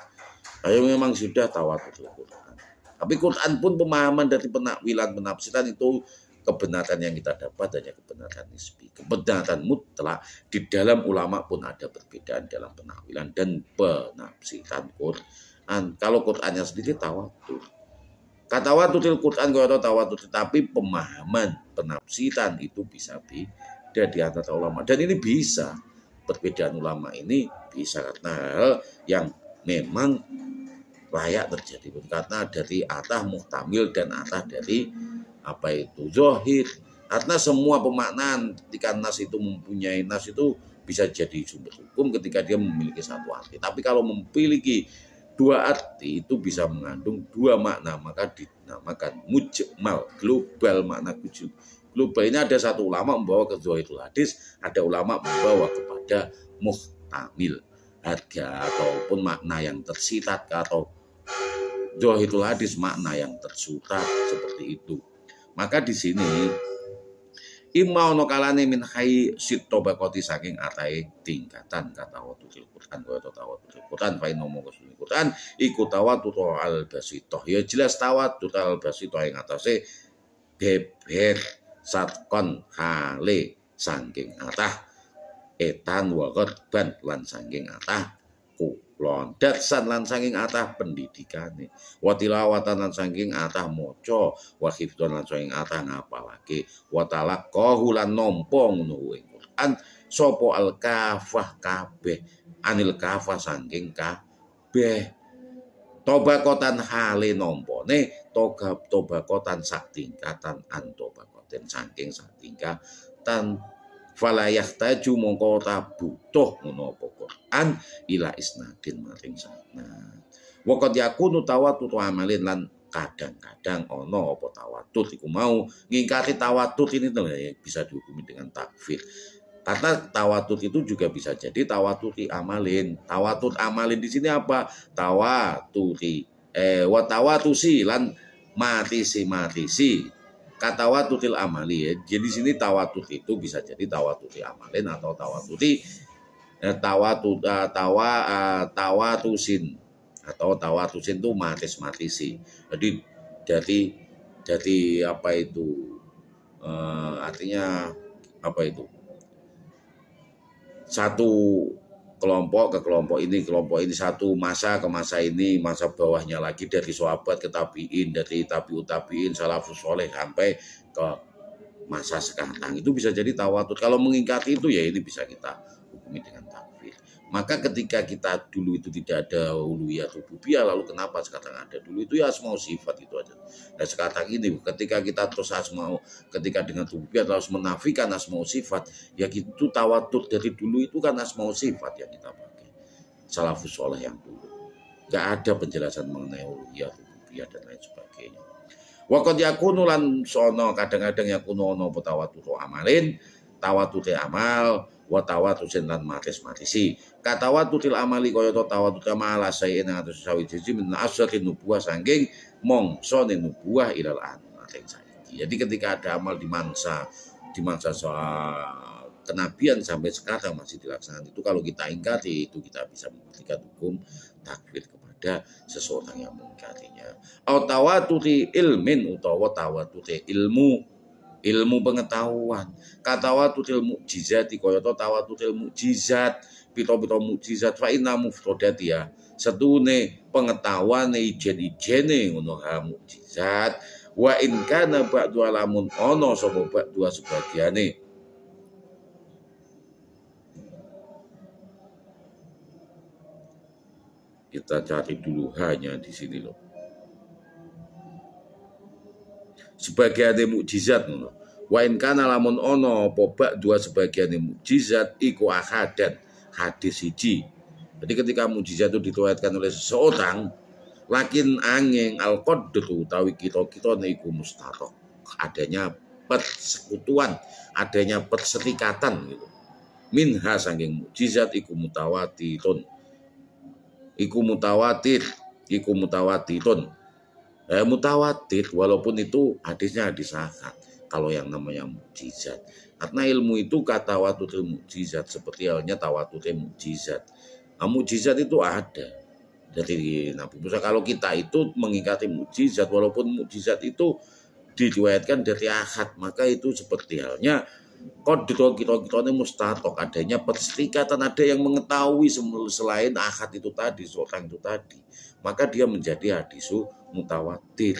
Ayo memang sudah tawatute Quran. Tapi Quran pun pemahaman dari penakwilan penafsiran itu kebenaran yang kita dapat hanya kebenaran nisbi. Kebenaran mutlak di dalam ulama pun ada perbedaan dalam penakwilan dan penafsiran Quran. Kalau Qurannya sendiri tawatur. Katawatul Quran atau tawatur, tetapi pemahaman penafsiran itu bisa beda di antara ulama. Dan ini bisa perbedaan ulama ini bisa karena hal yang memang layak terjadi karena dari atah muhtamil dan atah dari apa itu zohir. Karena semua pemaknaan ketika nas itu mempunyai nas itu bisa jadi sumber hukum ketika dia memiliki satu arti. Tapi kalau memiliki dua arti itu bisa mengandung dua makna, maka dinamakan mujmal, global. Makna global ini ada satu ulama membawa ke zohirul hadis, ada ulama membawa kepada muhtamil harga ataupun makna yang tersirat atau zohirul hadis makna yang tersurat seperti itu. Maka di sini imma ono kalane min hai sitobakoti saking atai tingkatan kata watul Quran kaya tawatul Quran fa inna mongko Quran iku tawatul al basitoh. Ya jelas tawatul al basitoh ing atase beber satkon hale saking atah etan wa korban lan saking atah kulon daksan lan saking atah pendidikane wa tilawatan lan saking atah maca wa hifdzan lan saking atah ngapalake wa talaqahu lan nampa ngono ing Quran sapa al kafah kabeh anil kafah saking kabeh tobakotan hale nampane tobakotan sak tingkatan antobakoten saking sak tingkatan falayah taju mongko ta butuh ngono apa Quran ila isnadin maring sanad. Wa qad yakunu tawattut amalin lan kadang-kadang ono apa tawattut iku mau ngingkari tawattut ini bisa dihukumi dengan takfir. Karena tawattut itu juga bisa jadi tawattut amalin. Tawattut amalin di sini apa? Wa tawatusi lan matisi. Kata watutil amali ya. Jadi sini tawatut itu bisa jadi tawatuti amalin atau tawatusin atau tawatusin itu matisi. Jadi apa itu artinya apa itu? Satu kelompok ke kelompok ini satu masa ke masa ini, masa bawahnya lagi dari sahabat ke tabiin, dari tabiin salafus soleh sampai ke masa sekarang itu bisa jadi tawatur. Kalau mengingkari itu ya ini bisa kita hukumi dengan takfir. Maka ketika kita dulu itu tidak ada uluhiyah rububiyah, lalu kenapa sekarang ada? Dulu itu ya asma sifat itu aja. Nah sekarang ini ketika kita terus ketika dengan rububiyah harus menafikan asma sifat, ya gitu tawatur dari dulu itu kan asma sifat yang kita pakai. Salafus soleh yang dulu. Gak ada penjelasan mengenai uluhiyah rububiyah dan lain sebagainya. Waqad yakunu lan sono kadang-kadang yakunu ono tawatur amalin, tawatur amal wa tawatusin lan matisi. Kata watutil amali kaya to tawatut amal sayen atus sawiji min asri nubuwah saking mongsone nubuwah ilal an maring saiki. Jadi ketika ada amal di masa kenabian sampai sekarang masih dilaksanakan itu kalau kita ingkari itu kita bisa memberikan hukum takfir kepada seseorang yang mengingkarinya. Au tawatuti ilmin utawa tawatuti ilmu pengetahuan. Kata watutil mukjizat kaya to tawatutil mukjizat pito-pito mukjizat fa inna mufradati ya setune pengetahuan ijen-ijene ngono ha mukjizat wa in kana ba'du alamun ono sapa ba'du sebagiane kita cari dulu hanya di sini loh sebagian mukjizat ngono. Wa in kana lamun ono apa dua sebagian mukjizat iku ahadan hadis siji. Jadi ketika mukjizat itu diriwayatkan oleh seseorang lakin angin al-qadru utawi kita iku mustatok. Adanya persekutuan, adanya perserikatan gitu. Minha saking mukjizat iku mutawatirun. Iku mutawatirun. Mutawatir walaupun itu hadisnya hadis ahad kalau yang namanya mukjizat karena ilmu itu kata tawatutil mukjizat seperti halnya tawatutil mukjizat. Mukjizat itu ada dari Nabi Musa. Kalau kita itu mengingkari mukjizat walaupun mukjizat itu diriwayatkan dari ahad maka itu seperti halnya kodro kita ini mustatok adanya perserikatan ada yang mengetahui selain ahad itu tadi seorang itu tadi maka dia menjadi hadisu mutawatir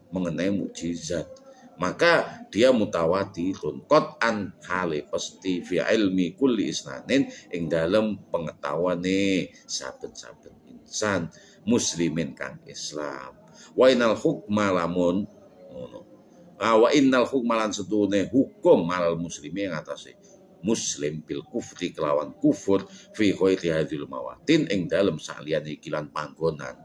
mengenai mukjizat maka dia mutawatirun qat'an hale pasti fi ilmi kulli isnanin ing dalam pengetahuane saben-saben insan muslimin kang Islam wa inal hukma lamun wa innal hukma lan sedune hukum malal muslimi ing atase muslim bil kufri kelawan kufur fi ghairi hadhil mawatin ing dalem saliyane ikilan panggonan.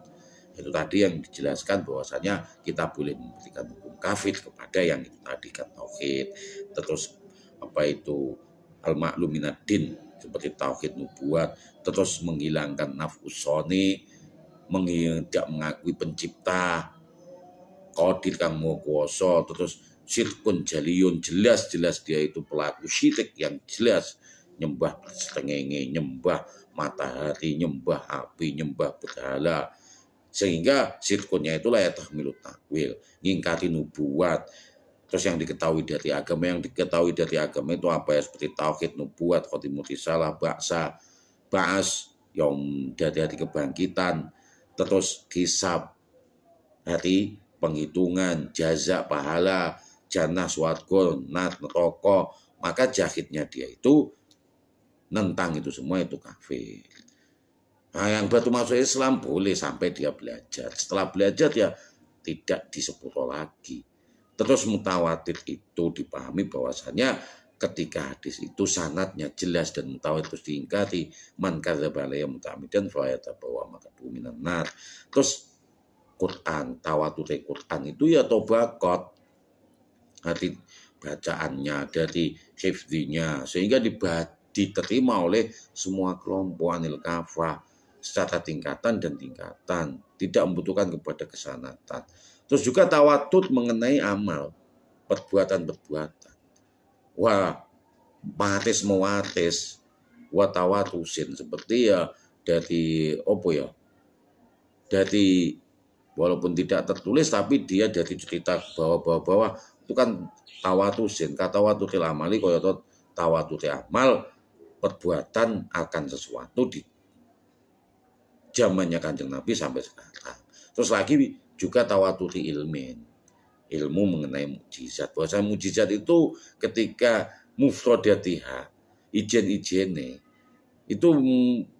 Itu tadi yang dijelaskan bahwasanya kita boleh memberikan hukum kafir kepada yang itu tadi kan tauhid. Terus apa itu al-ma'lum minaddin seperti tauhid nubuat, terus menghilangkan nafus soni, tidak mengakui pencipta, qadir kang maha kuwasa, terus syirkun jaliyun, jelas-jelas dia itu pelaku syirik yang jelas, nyembah srengenge, nyembah matahari, nyembah api, nyembah berhala, sehingga syirkunnya itulah ya tahmilut takwil, ngingkari nubuat. Terus yang diketahui dari agama itu apa ya, seperti tauhid, nubuat, khotimul risalah, ba'as yang dari hari kebangkitan, terus hisab, hari penghitungan, jaza, pahala, jannah, swarga, neraka. Maka jahitnya dia itu nentang itu semua, itu kafir. Nah, yang baru masuk Islam boleh sampai dia belajar. Setelah belajar ya tidak disebut lagi. Terus mutawatir itu dipahami bahwasanya ketika hadis itu sanadnya jelas dan mutawatir terus diingkari, man kadzdzaba alayya muta'ammidan fa yatabawa maq'adahu minan nar. Terus Quran, tawatur Quran itu ya tobakot, dari bacaannya, dari hifdzinya, sehingga diterima oleh semua kelompok anil kafah secara tingkatan dan tingkatan, tidak membutuhkan kepada kesanatan. Terus juga tawatur mengenai amal, perbuatan-perbuatan. Wah, maris mewaris, wah tawatusin, seperti ya dari opo ya, dari walaupun tidak tertulis tapi dia dari cerita bawah itu kan tawatusin, kata tawaturil amali kaya tawatur amal, perbuatan akan sesuatu di zamannya Kanjeng Nabi sampai sekarang. Terus lagi juga tawaturi ilmu mengenai mukjizat. Bahwa mukjizat itu ketika mufrodatiha, ijen-ijene, itu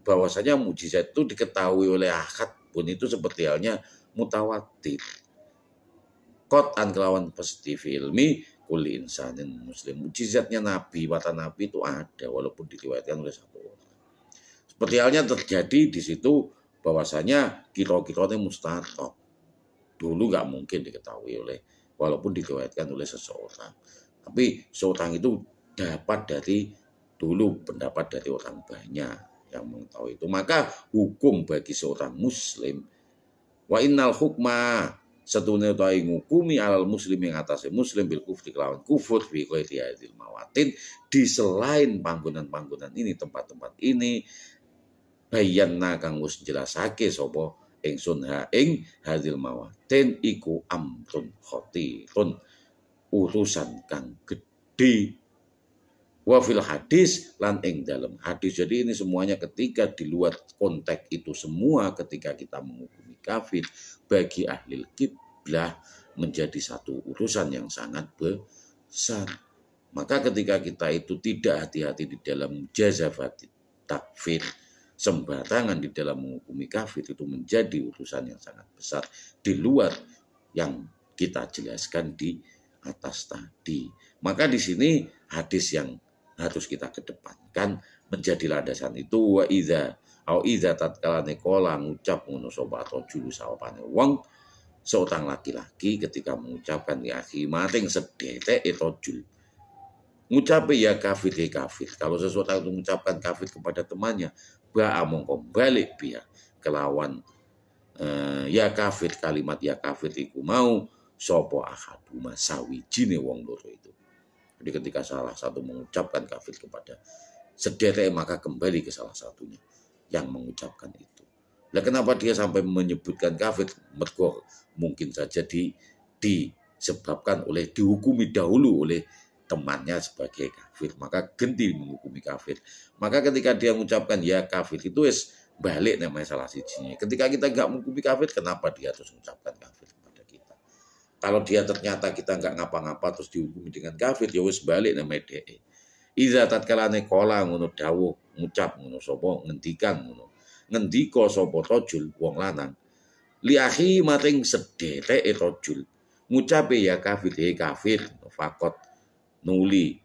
bahwasanya mukjizat itu diketahui oleh akad pun itu seperti halnya mutawatir. Qat'an kelawan positif ilmi kulli insanin muslim. Mukjizatnya Nabi, mata Nabi itu ada walaupun diriwayatkan oleh satu orang. Seperti halnya terjadi di situ bahwasanya kira-kiranya mustatab. Dulu nggak mungkin diketahui oleh, walaupun diriwayatkan oleh seseorang. Tapi seorang itu dapat dari dulu, pendapat dari orang banyak yang mengetahui itu. Maka hukum bagi seorang muslim, wa innal hukma, setune utawi ngukumi alal muslim yang atasnya muslim bil kufri kelawan kufur fi ghairi hadzal mawatin, di selain panggonan-panggonan ini, tempat-tempat ini, bayanna kang wis jelasake sapa ingsun ha ing hadzal mawatin iku amrun khatirun, urusan kang gede. Wa fil hadis lan ing dalam hadis. Jadi ini semuanya ketika di luar konteks itu semua, ketika kita menghukumi kafir bagi ahli kiblah menjadi satu urusan yang sangat besar. Maka ketika kita itu tidak hati-hati di dalam jazafat takfir, sembarangan di dalam menghukumi kafir, itu menjadi urusan yang sangat besar di luar yang kita jelaskan di atas tadi. Maka di sini hadis yang harus kita kedepankan menjadi landasan itu, wa idza tatkala nekola ngucap ngono sapa rajul sawapane wong, seorang laki-laki ketika mengucapkan ya akhi maring sedherek rajul, ngucape ya kafir ya kafir. Kalau seseorang itu mengucapkan kafir kepada temannya, ba'a mongko balik biya kelawan ya kafir, kalimat ya kafir iku mau sapa ahaduma sawijine wong loro itu. Jadi ketika salah satu mengucapkan kafir kepada sederek, maka kembali ke salah satunya yang mengucapkan itu. Nah, kenapa dia sampai menyebutkan kafir? Mergo mungkin saja disebabkan oleh dihukumi dahulu oleh temannya sebagai kafir, maka genti menghukumi kafir. Maka ketika dia mengucapkan ya kafir itu wis balik namanya salah sijinya. Ketika kita nggak menghukumi kafir, kenapa dia terus mengucapkan kafir? Kalau dia ternyata kita nggak ngapa-ngapa terus dihukumi dengan kafir, ya wis balik namanya dhek. Iza tatkala nekola ngono dawuh ngucap ngono sapa ngendikan ngono. Ngendika sapa rajul wong lanang li akhi maring sedherek rajul. Ngucape ya kafir he kafir fakot nuli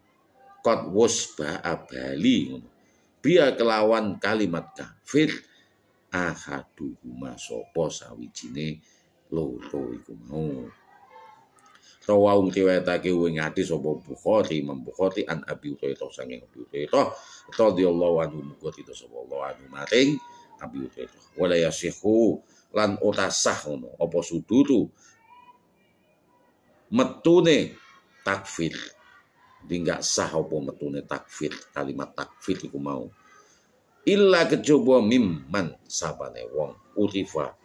qad wasba bali ngono. Biya kelawan kalimat kafir ahaduhuma sapa sawijine loro iku mau. Rawahum riwayatake wing hadis sapa Bukhari, Imam Bukhari an Abi Hurairah saking Abi Hurairah radhiyallahu anhu, muga kita sapa Allah anu maring Abi Hurairah. Wala yasihu lan ora sah ngono apa sududu metune takfir. Jadi nggak sah apa metune takfir, kalimat takfir iku mau. Illa kejaba mimman sabane wong urifa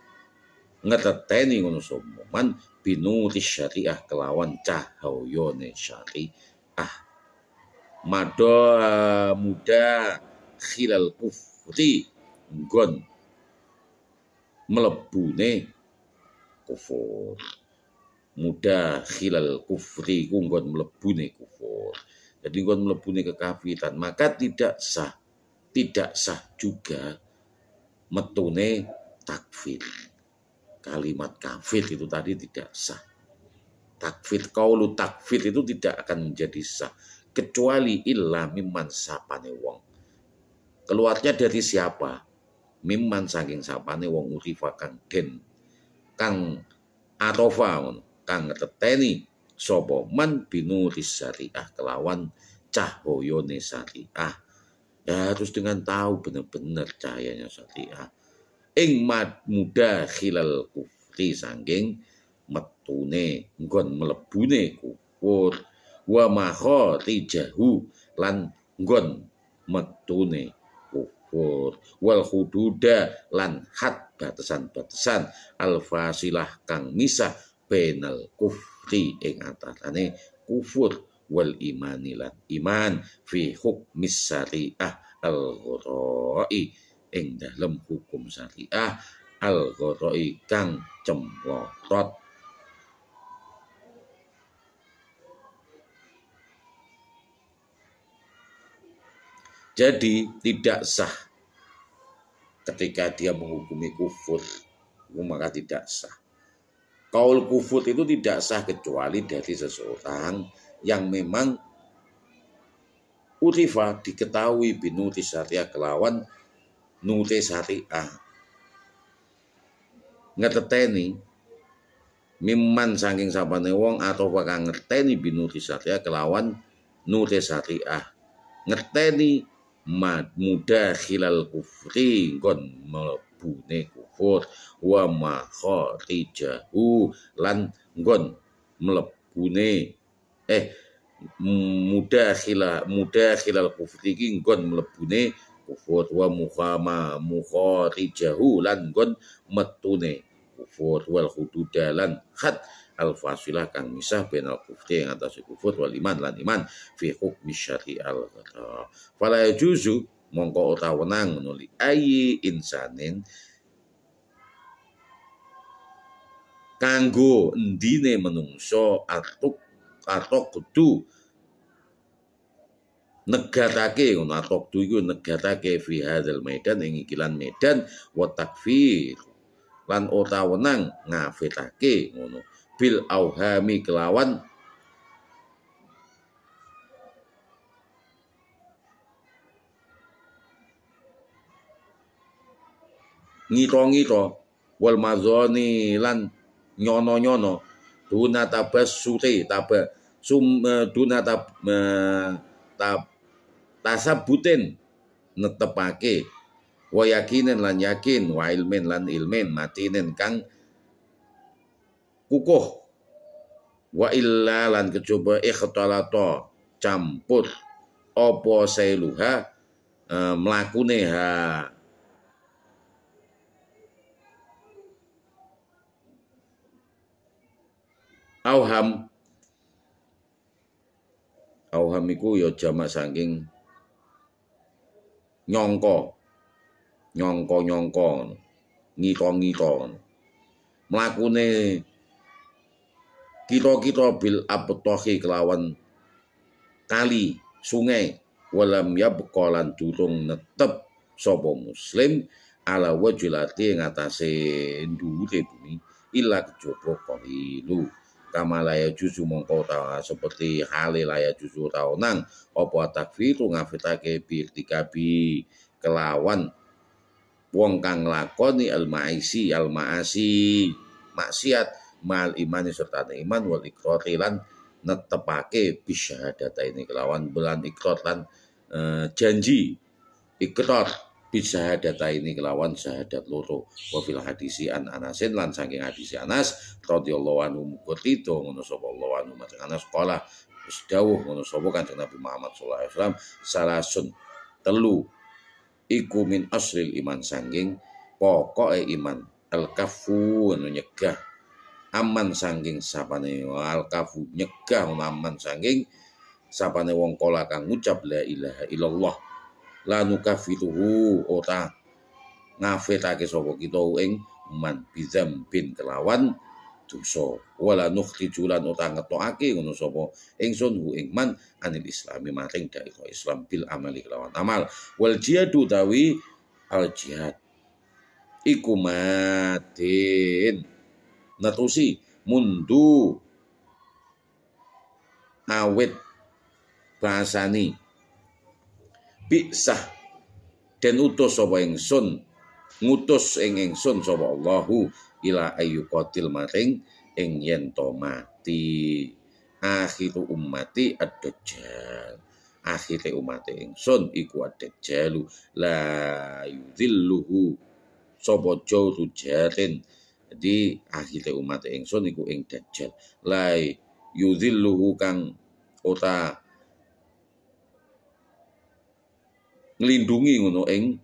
ngeteteni ngono sapa man binuri syariah kelawan cahayane syariah. Mado muda khilal kufri nggon mlebune kufur. Muda khilal kufri ku nggon mlebune kufur. Jadi nggon mlebune kekafiran, maka tidak sah juga metune takfir. Kalimat kafir itu tadi tidak sah. Takfir, qaulu takfir itu tidak akan menjadi sah kecuali illa mimman sapane wong. Keluarnya dari siapa? Mimman saking sapane wong urifa kang den kang arofa kang ngeteni sapa man binuris syariah kelawan cahayane syariah. Ya harus dengan tahu benar-benar cahayanya syariah. Ing muda khilal kufri sangking metune nggon mlebune kufur wa makharijahu lan nggon metune kufur wal hududa lan had batasan-batasan al fasilah kang misah bainal kufri ing antarane kufur wal imani lan iman fi hukmis syariah al-ghurai ing dalem hukum syariah al-ghurai kang cemlotot. Jadi tidak sah ketika dia menghukumi kufur, maka tidak sah. Kaul kufur itu tidak sah kecuali dari seseorang yang memang urifa diketahui binuti syariah kelawan nute syariah. Ngerteni mimman saking sapane wong atau kang ngerteni binuti syariah kelawan nute syariah. Ngerteni muda khilal kufri kon mlebune kufur wa makharijahu lan nggon mlebune muda khilal kufri iki nggon mlebune kufur wa mukharijahu lan nggon metune kufur wal hududa lan khat al fasilah kang misah bainal kufri yang atas kufur wal iman lan iman fi hukmi syari'al fala yajuzu mongko ora wenang nuli ayi insanin kanggo endine menungso atok kudu negatake ngono atok kudu iku negatake fi hadzal medan ing ikilan medan wa takfir lan ora wenang ngafirake ngono bil auhami kelawan ngiro-ngiro wal mazoni lan nyono-nyono duna tabassuri duna tasabutin netepake wa yakinen lan yakin wa ilmin lan ilmin matinen kang kukuh wa illa lan kecoba ikhtalata campur apa sailuha mlakune ha auham iku ya jamak saking nyongko ngito mlakune kita bil abtohi kelawan kali sungai walam yabqalan durung netep sapa muslim ala wajulati ngatasé ndhuwure bumi illa kejaba qalilu kama laya juzu mongko ta seperti hale laya juzu ta nang apa takfiru ngafitake birtikabi kelawan wong kang nglakoni al-maasi maksiat mal imani serta iman wal iqrari lan netepake bisyahadata ini kelawan bulan ikrar lan janji ikrar bisa data ini kelawan syahadat loro. Wa fil hadisi an Anasin lan saking hadisi Anas radhiyallahu anhu muqtito ngono sapa Allah anu mateng Anas qala wis dawuh ngono sapa Kanjeng Nabi Muhammad sallallahu alaihi wasallam salasun telu iku min asril iman sanging pokoke iman al kafu nyegah aman sanging sapane al kafu nyegah aman sanging sapane wong kala kang ngucap la ilaha illallah la nukafituhu ota ngafetake sapa kita ing man bizam bin kelawan dosa wala nukhtijulan ota ngetokake ngono sapa ingsun hu ing man anil islami maring dari Islam bil amali kelawan amal wal jihadu tawi al jihad iku madin natusi mundu awet bahasani bi'sah dan utus sapa ingsun ngutus ing ingsun sapa Allahu ila ayu qatil maring ing yen to mati akhiru ummati ad-dajjal akhire umate ingsun iku ad-dajjal la yudhilluhu sapa jawru jarin jadi akhire umate ingsun iku ing dajjal la yudhilluhu kang ota nglindungi ngono ing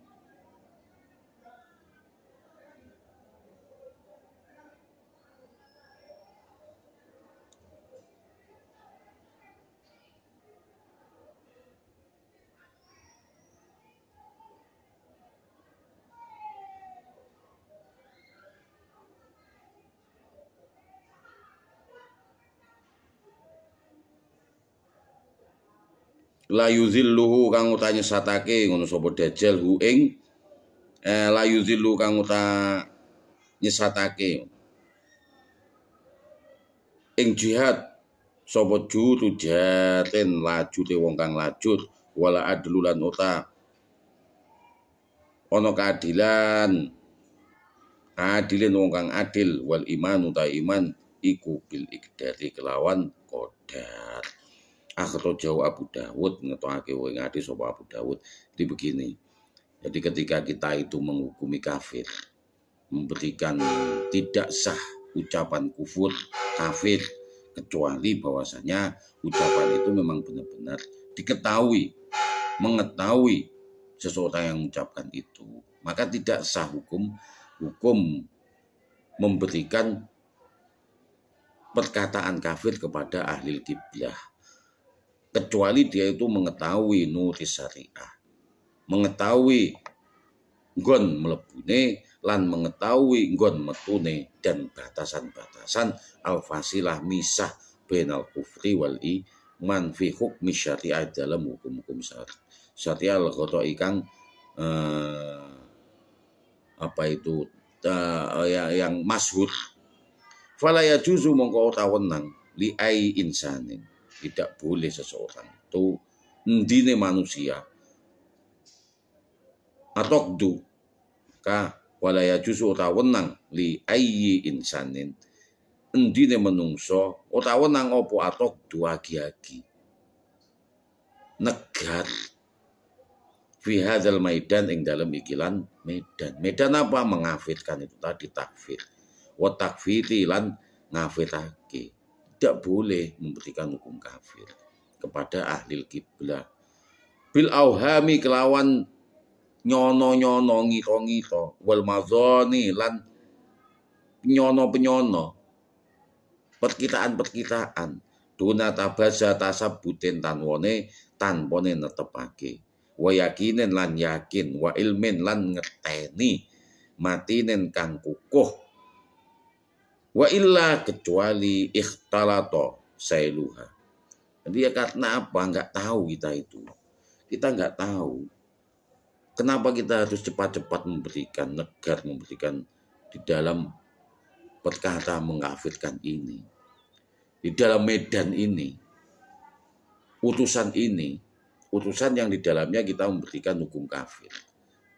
la yuzilluhu kang uta nyesatake ngono sapa dajjal hu ing la yuzillu kang uta nyesatake ing jihad sapa juru jaten lajute wong kang lajut wala adlulan uta ana keadilan adilin wong kang adil wal iman uta iman iku bil ikdari kelawan qadar. Akhirnya jauh Abu Dawud ngetokake ing hadis sapa Abu Dawud di begini. Jadi ketika kita itu menghukumi kafir, memberikan tidak sah ucapan kufur kafir kecuali bahwasanya ucapan itu memang benar-benar diketahui, mengetahui seseorang yang mengucapkan itu, maka tidak sah hukum memberikan perkataan kafir kepada ahli kiblah. Kecuali dia itu mengetahui nuri syariah, mengetahui nggon mlebune lan mengetahui nggon metune dan batasan-batasan al-fasilah misah bainal kufri wal iman fi hukmi syariah dalam hukum-hukum syariah al-ghadha ikang yang masyhur. Fala yajuzu mongko tawenang li ai insanin. Tidak boleh seseorang itu ndine manusia atokdu ka walaya jusu tawenang li ayyi insanin ndine menungso tawenang opo atokdu agi-agi negar fi hadzal maidan ing dalam ikilan medan apa mengafirkan itu tadi takfir wa takfiri lan ngafirake. Tidak boleh memberikan hukum kafir kepada ahli kiblah bil auhami kelawan nyono-nyono ngito-ngito wal mazoni lan penyono-penyono perkiraan-perkiraan duna tabasa tasabutin tanwone tanpone netepake wa yakinen lan yakin wa ilmin lan ngerteni matinen kang kukuh wa illa kecuali ikhtalato sailuha. Jadi ya karena apa? Nggak tahu kita itu. Kita nggak tahu. Kenapa kita harus cepat-cepat memberikan negar, memberikan di dalam perkara mengkafirkan ini. Di dalam medan ini. Utusan ini. Utusan yang di dalamnya kita memberikan hukum kafir.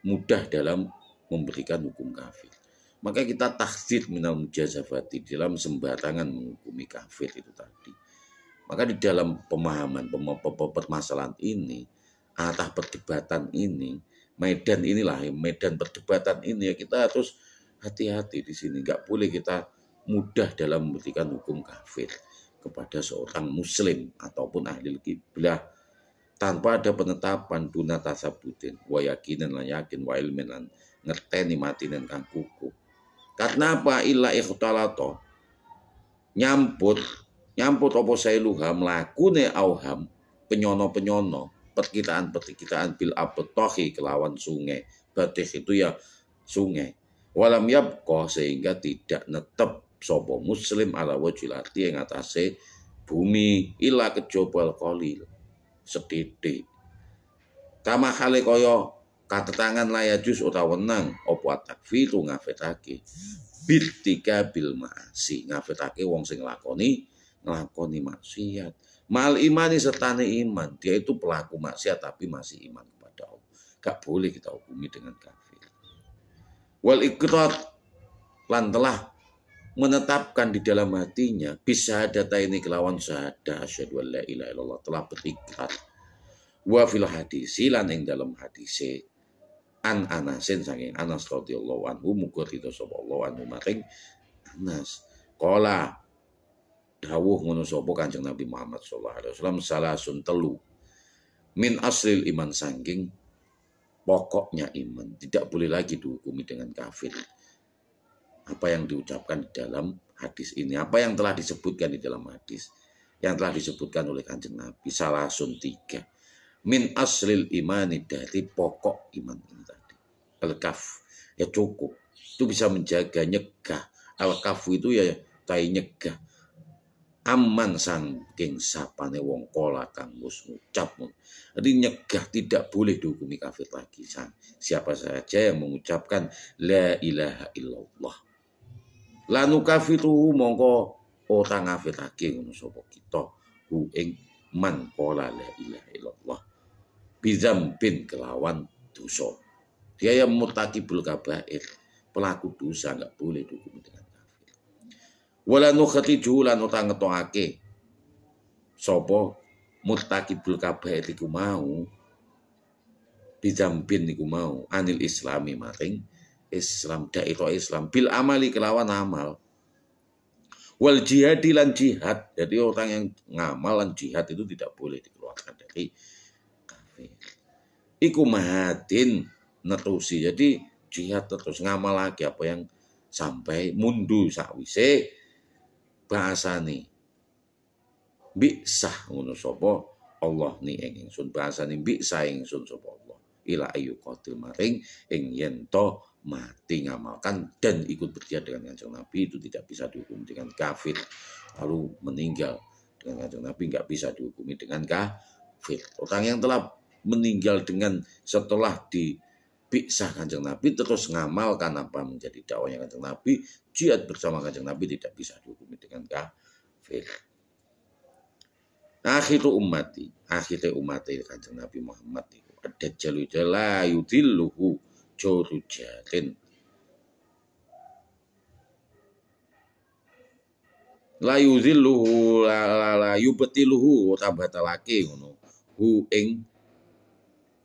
Mudah dalam memberikan hukum kafir. Maka kita takhzir minal mujazafati dalam sembarangan menghukumi kafir itu tadi. Maka di dalam pemahaman permasalahan ini, arah perdebatan ini, medan inilah, medan perdebatan ini ya, kita harus hati-hati di sini. Nggak boleh kita mudah dalam memberikan hukum kafir kepada seorang muslim ataupun ahli kiblah tanpa ada penetapan duna tasabutin wa yakinan lan yakin wa ilmin lan ngerteni matinen kang kuku. Karena apa? Illa ikhtalato nyamput apa sailuha mlakune auham penyono perkiraan bil abtohi kelawan sungai. Batih itu ya sungai. Walam yabqa sehingga tidak netep sapa muslim ala wajil arti yang atase bumi ila kejobal qalil setitik. Kama hale kaya katetangan layajus utawa wenang apa takfiru ngafetake bitika bil ma'asi ngafetake wong sing nglakoni maksiat. Mal imani sertane iman, dia itu pelaku maksiat tapi masih iman kepada Allah. Gak boleh kita hukumi dengan kafir. Wal ikrar lan telah menetapkan di dalam hatinya bisa data ini kelawan syahadah asyhadu an la ilaha illallah, telah berikrar. Wa fil hadisi lan ing dalam hadise an Anasin saking Anas radhiyallahu anhu muga ridho sapa Allah anhu maring Anas qala dawuh ngono sapa Kanjeng Nabi Muhammad sallallahu alaihi wasallam salasun telu min aslil iman sangking pokoknya iman, tidak boleh lagi dihukumi dengan kafir. Apa yang diucapkan di dalam hadis ini, apa yang telah disebutkan di dalam hadis yang telah disebutkan oleh Kanjeng Nabi, salasun 3 min aslil imani, dari pokok iman ini tadi. Al-kaf ya cukup, itu bisa menjaga, nyegah. Al-kafu itu ya tai nyegah aman saking sapane wong kola kang mus ngucap. Jadi nyegah, tidak boleh dihukumi kafir lagi. Siapa saja yang mengucapkan la ilaha illallah lanu kafiru mongko ora ngafirake ngono sapa kita hu ing man kola la ilaha illallah bizambin kelawan dosa. Dia yang murtakibul kabair, pelaku dosa, nggak boleh dihukumi dengan kafir. Wala nukhatijuhu lan ora ngetokake sapa murtakibul kabair iku mau bizambin iku mau anil islami maring Islam, daerah Islam bil amali kelawan amal wal jihadi lan jihad. Jadi orang yang ngamal lan jihad itu tidak boleh dikeluarkan dari kafir. Iku mahadin nerusi, jadi jihad terus ngamal lagi apa yang sampai mundu sakwise bahasane bi'sah ngono sapa Allah ni ing ingsun, bahasane bi'sah ingsun sapa Allah ila ayu qatil maring ing yen to mati ngamalkan dan ikut berjihad dengan Kanjeng Nabi, itu tidak bisa dihukum dengan kafir. Lalu meninggal dengan Kanjeng Nabi nggak bisa dihukumi dengan kafir. Orang yang telah meninggal dengan setelah dipisah Kanjeng Nabi terus ngamalkan apa menjadi dakwahnya Kanjeng Nabi, jihad bersama Kanjeng Nabi, tidak bisa dihukumi dengan kafir. Akhirnya umat Kanjeng Nabi Muhammad itu ada jalu jala yudilluhu jorujatin la yuzilluhu la yubtiluhu tabatalake ngono hu ing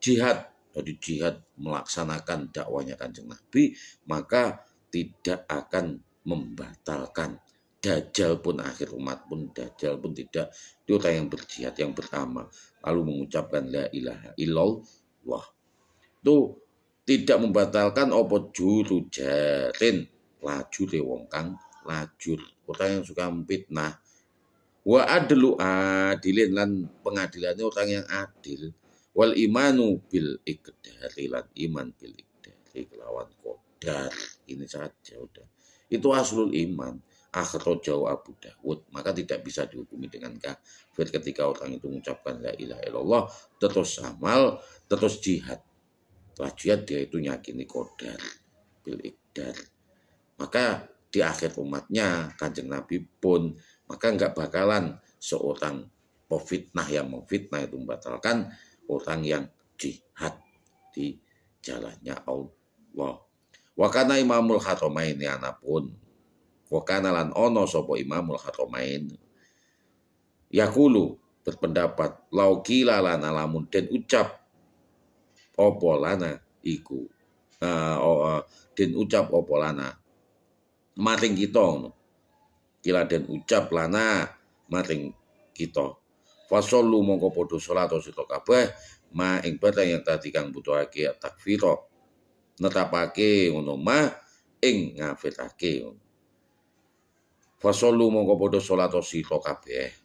jihad. Jadi jihad melaksanakan dakwanya Kanjeng Nabi maka tidak akan membatalkan. Dajjal pun, akhir umat pun, Dajjal pun tidak. Itu orang yang berjihad yang pertama lalu mengucapkan la ilaha illallah itu tidak membatalkan opo juru jarin lajur wong kang lajur, orang yang suka fitnah. Wa adlu adilin lan pengadilannya orang yang adil. Wal imanu bil iqdari lan iman bil iqdari kelawan qadar. Ini saja udah. Itu aslul iman. Akhrajahu Abu Dawud, maka tidak bisa dihukumi dengan kafir ketika orang itu mengucapkan la ilaha illallah terus amal terus jihad. Setelah jihad dia itu yakini qadar bil iqdar. Maka di akhir umatnya Kanjeng Nabi pun maka enggak bakalan seorang pefitnah yang memfitnah itu membatalkan orang yang jihad di jalannya Allah. Wa kana Imamul Haramain anapun wa kana lan ono sapa Imamul Haramain yaqulu berpendapat laukila lana lamun den ucap apa lana iku den ucap apa lana maring kita ngono. Kila den ucap lana maring kita. Fasallu mongko padha salat sira kabeh ma ing barang yang tadi kang butuhake takfira. Netapake ngono ma ing ngafirake. Fasallu mongko padha salat sira kabeh.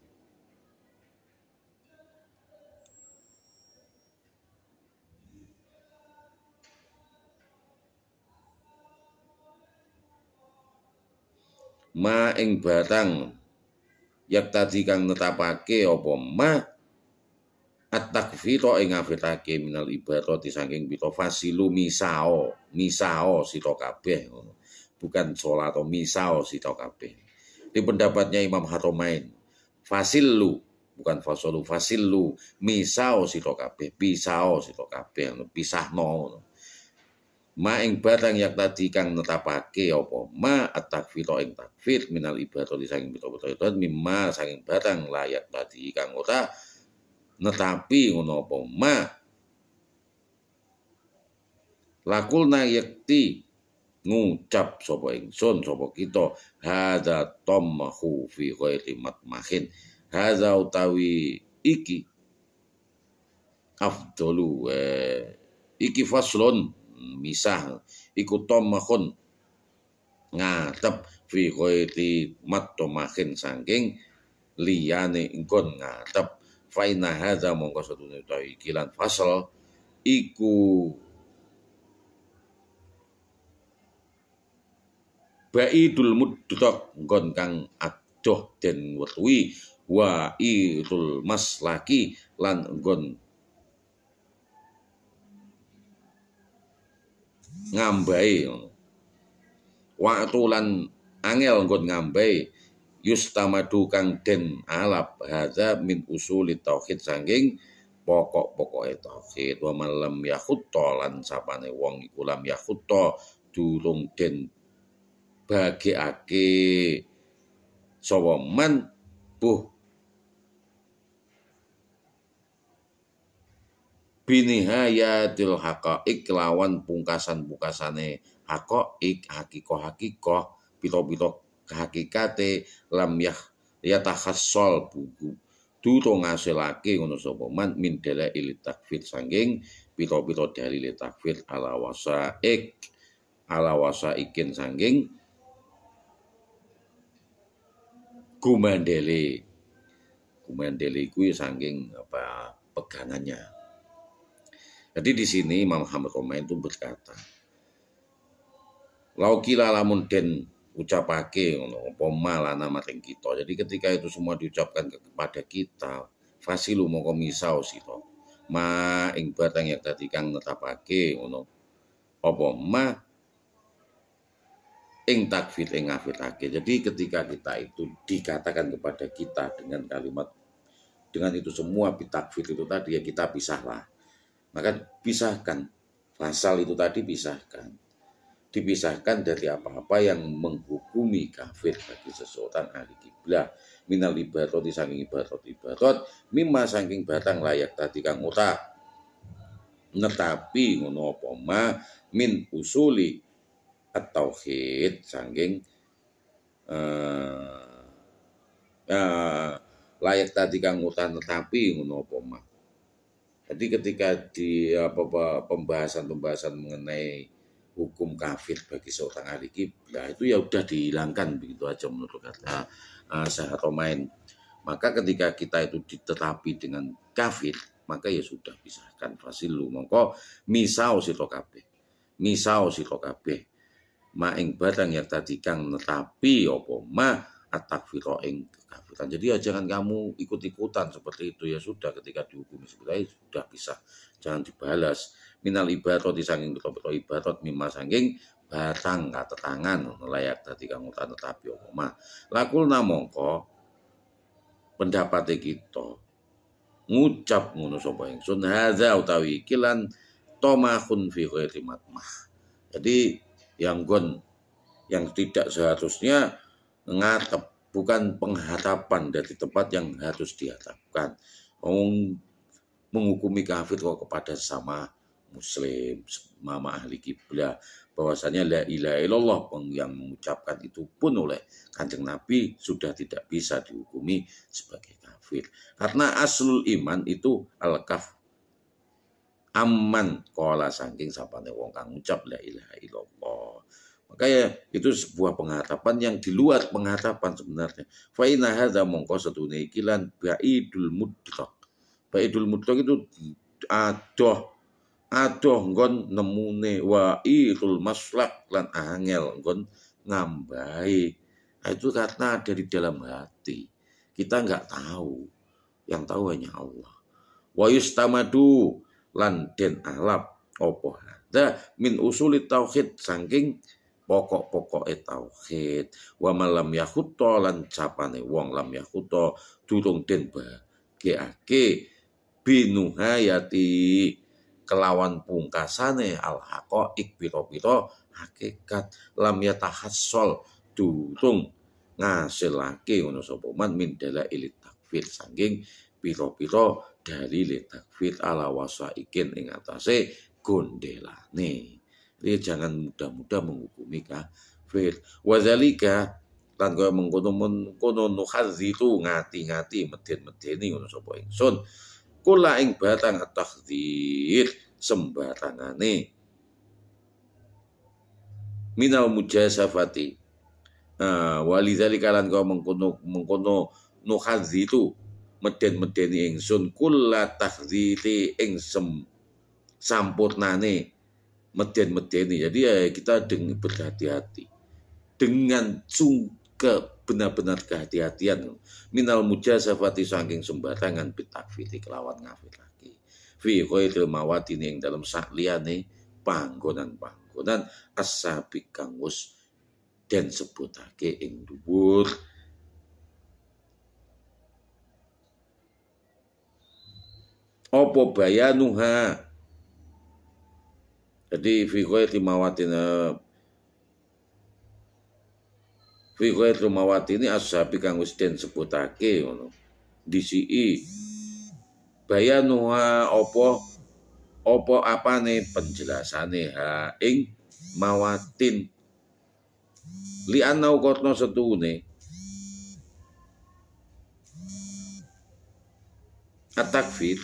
Ma ing barang yak tadi kang netapake apa ma at-takfira ing ngafirake minal ibarati saking pita fasilu misao sira kabeh ngono. Bukan salat atau misao sira kabeh. Di pendapatnya Imam Haromain fasilu bukan fasalu fasilu misao sira kabeh pisao sira kabeh ngono pisahno ngono. Ma ing barang yak tadi kang netapake apa ma at-takfira ing takfir minal ibarati saking pita-pita itu mimma saking barang layak tadi kang ora netapi ngono apa ma lakulna yakti ngucap sapa ingsun sapa kita hadza tammahu fi ghairi matmahin hadza utawi iki afdalu iki faslun misah iku tammahun ngatep fi ghairi matmahin saking liyane engkon ngatep faina hadza mongko sedune utawi ikilan fasal iku baidul mudrak nggon kang adoh den weruhi wa irul maslaki lan nggon ngambai waktu lan angel nggon ngambai yustamadu kang den alap hadza min usuli tauhid saking pokok-pokoke tauhid wa malam yakhutta lan sapane wong iku lam yakhutta durung den bagiake sapa man buh binihayatil haqaiq lawan pungkasan-pungkasane haqaiq hakikoh pita-pita hakikate lam yatakhassal buku durung ngasilake ngono sapa man min dalail takfir sanging pita-pita dalil takfir ala wasaikin sanging gumandele kuwi sanging apa pegangannya. Jadi di sini Imam Haromain itu berkata, laukila lamun den ucapake ngono apa malana maring kita. Jadi ketika itu semua diucapkan kepada kita, fasilu mongko misao sira. Ma ing barang yang dadi kang netapake ngono. Apa ma ing takfir ing ngafirake. Jadi ketika kita itu dikatakan kepada kita dengan kalimat dengan itu semua bitakfir itu tadi ya kita pisahlah. Maka pisahkan pasal itu tadi dipisahkan dari apa-apa yang menghukumi kafir bagi seseorang ahli kiblah minal ibarati saking ibarat mimma saking barang layak tadi kang ora netapi ngono apa ma min usuli at-tauhid saking layak tadi kang ora netapi ngono apa ma. Jadi ketika di pembahasan mengenai hukum kafir bagi seorang ahli kiblah itu ya udah dihilangkan begitu aja menurut kata Syekh Haromain. Maka ketika kita itu diterapi dengan kafir, maka ya sudah pisahkan fasilu mongko misao sira kabeh. Ma ing barang yang tadi kang netapi apa ma at-takfira ing kekafiran. Jadi ya jangan kamu ikut-ikutan seperti itu ya sudah ketika dihukumi seperti itu sudah bisa jangan dibalas minal ibarati saking pira-pira ibarat mimma saking batang katetangan layak dadi kang utan tetapi apa mah lakulna mongko pendapat kita ngucap ngono sapa ingsun hadza utawi kilan tomahun fi ghairi matmah. Jadi yang tidak seharusnya ngatep bukan pengharapan dari tempat yang harus dihadapkan. Menghukumi kafir kok kepada sesama Muslim, mama ahli kiblah, bahwasanya la ilaha illallah yang mengucapkan itu pun oleh Kanjeng Nabi sudah tidak bisa dihukumi sebagai kafir. Karena aslul iman itu al-kaf, aman kola saking sapane wong kang ngucap la ilaha illallah. Makanya itu sebuah pengharapan yang di luar pengharapan sebenarnya. Fa inna hadza mongko setune iki lan baidul mudrak. Baidul mudrak itu adoh nggon nemune wa itul maslak lan angel nggon ngambahi. Nah, itu karena ada di dalam hati. Kita nggak tahu. Yang tahu hanya Allah. Wa yustamadu lan den alap opo hada min usulit tauhid saking pokok-pokok tauhid. Wa malam yakhutta lan capane wong lam yakhutta durung den bageake binuhayati kelawan pungkasane al haqaiq pira-pira hakikat lam yatahassal durung ngasilake ngono sapa man min dalail takfir saking pira-pira dalil takfir ala wasaikin ing atase gondelane. Jadi jangan mudah-mudah menghukumi kafir. Wazalika lan kaya mengkono nukhadzitu ngati-ngati meden-medeni ngono sapa ingsun. Kula ing batang takhdzir sembarangane minal mujasafati. Walidzalika lan kaya mengkono nukhadzitu meden-medeni ingsun kula takhdziri ing sampurnane meden-medeni. Jadi ya kita dengan berhati-hati dengan benar-benar kehati-hatian minal mujazafati saking sembarangan bitakfiri kelawan ngafir lagi fi ghairil mawatini ing dalam sakliyane panggonan-panggonan asabi kang wis den sebutake ing dhuwur. Apa bayanuha. Jadi fi ghairi mawatini ashabi kang wis den sebutake ngono. Disiki bayanuha apa apane penjelasane ha ing mawatin li anau korno setune at-takfir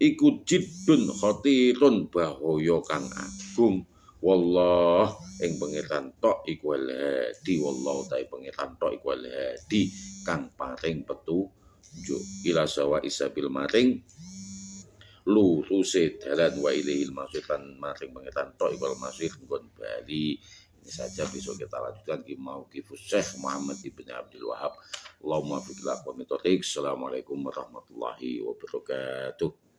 iku jiddun khatirun bahaya kang agung. Wallah ing pengiran tok iku hadi, wallahu ta pengiran tok iku hadi kang paring petunjuk ila sawa isabil maring luruse dalan wa ilahil maksud lan maring pengiran tok iku masih nggon bali. Ini saja, besok kita lanjutkan di Mauqifus Syekh Muhammad ibn Abdul Wahab. Allahumma fiqh lakum. Assalamualaikum warahmatullahi wabarakatuh.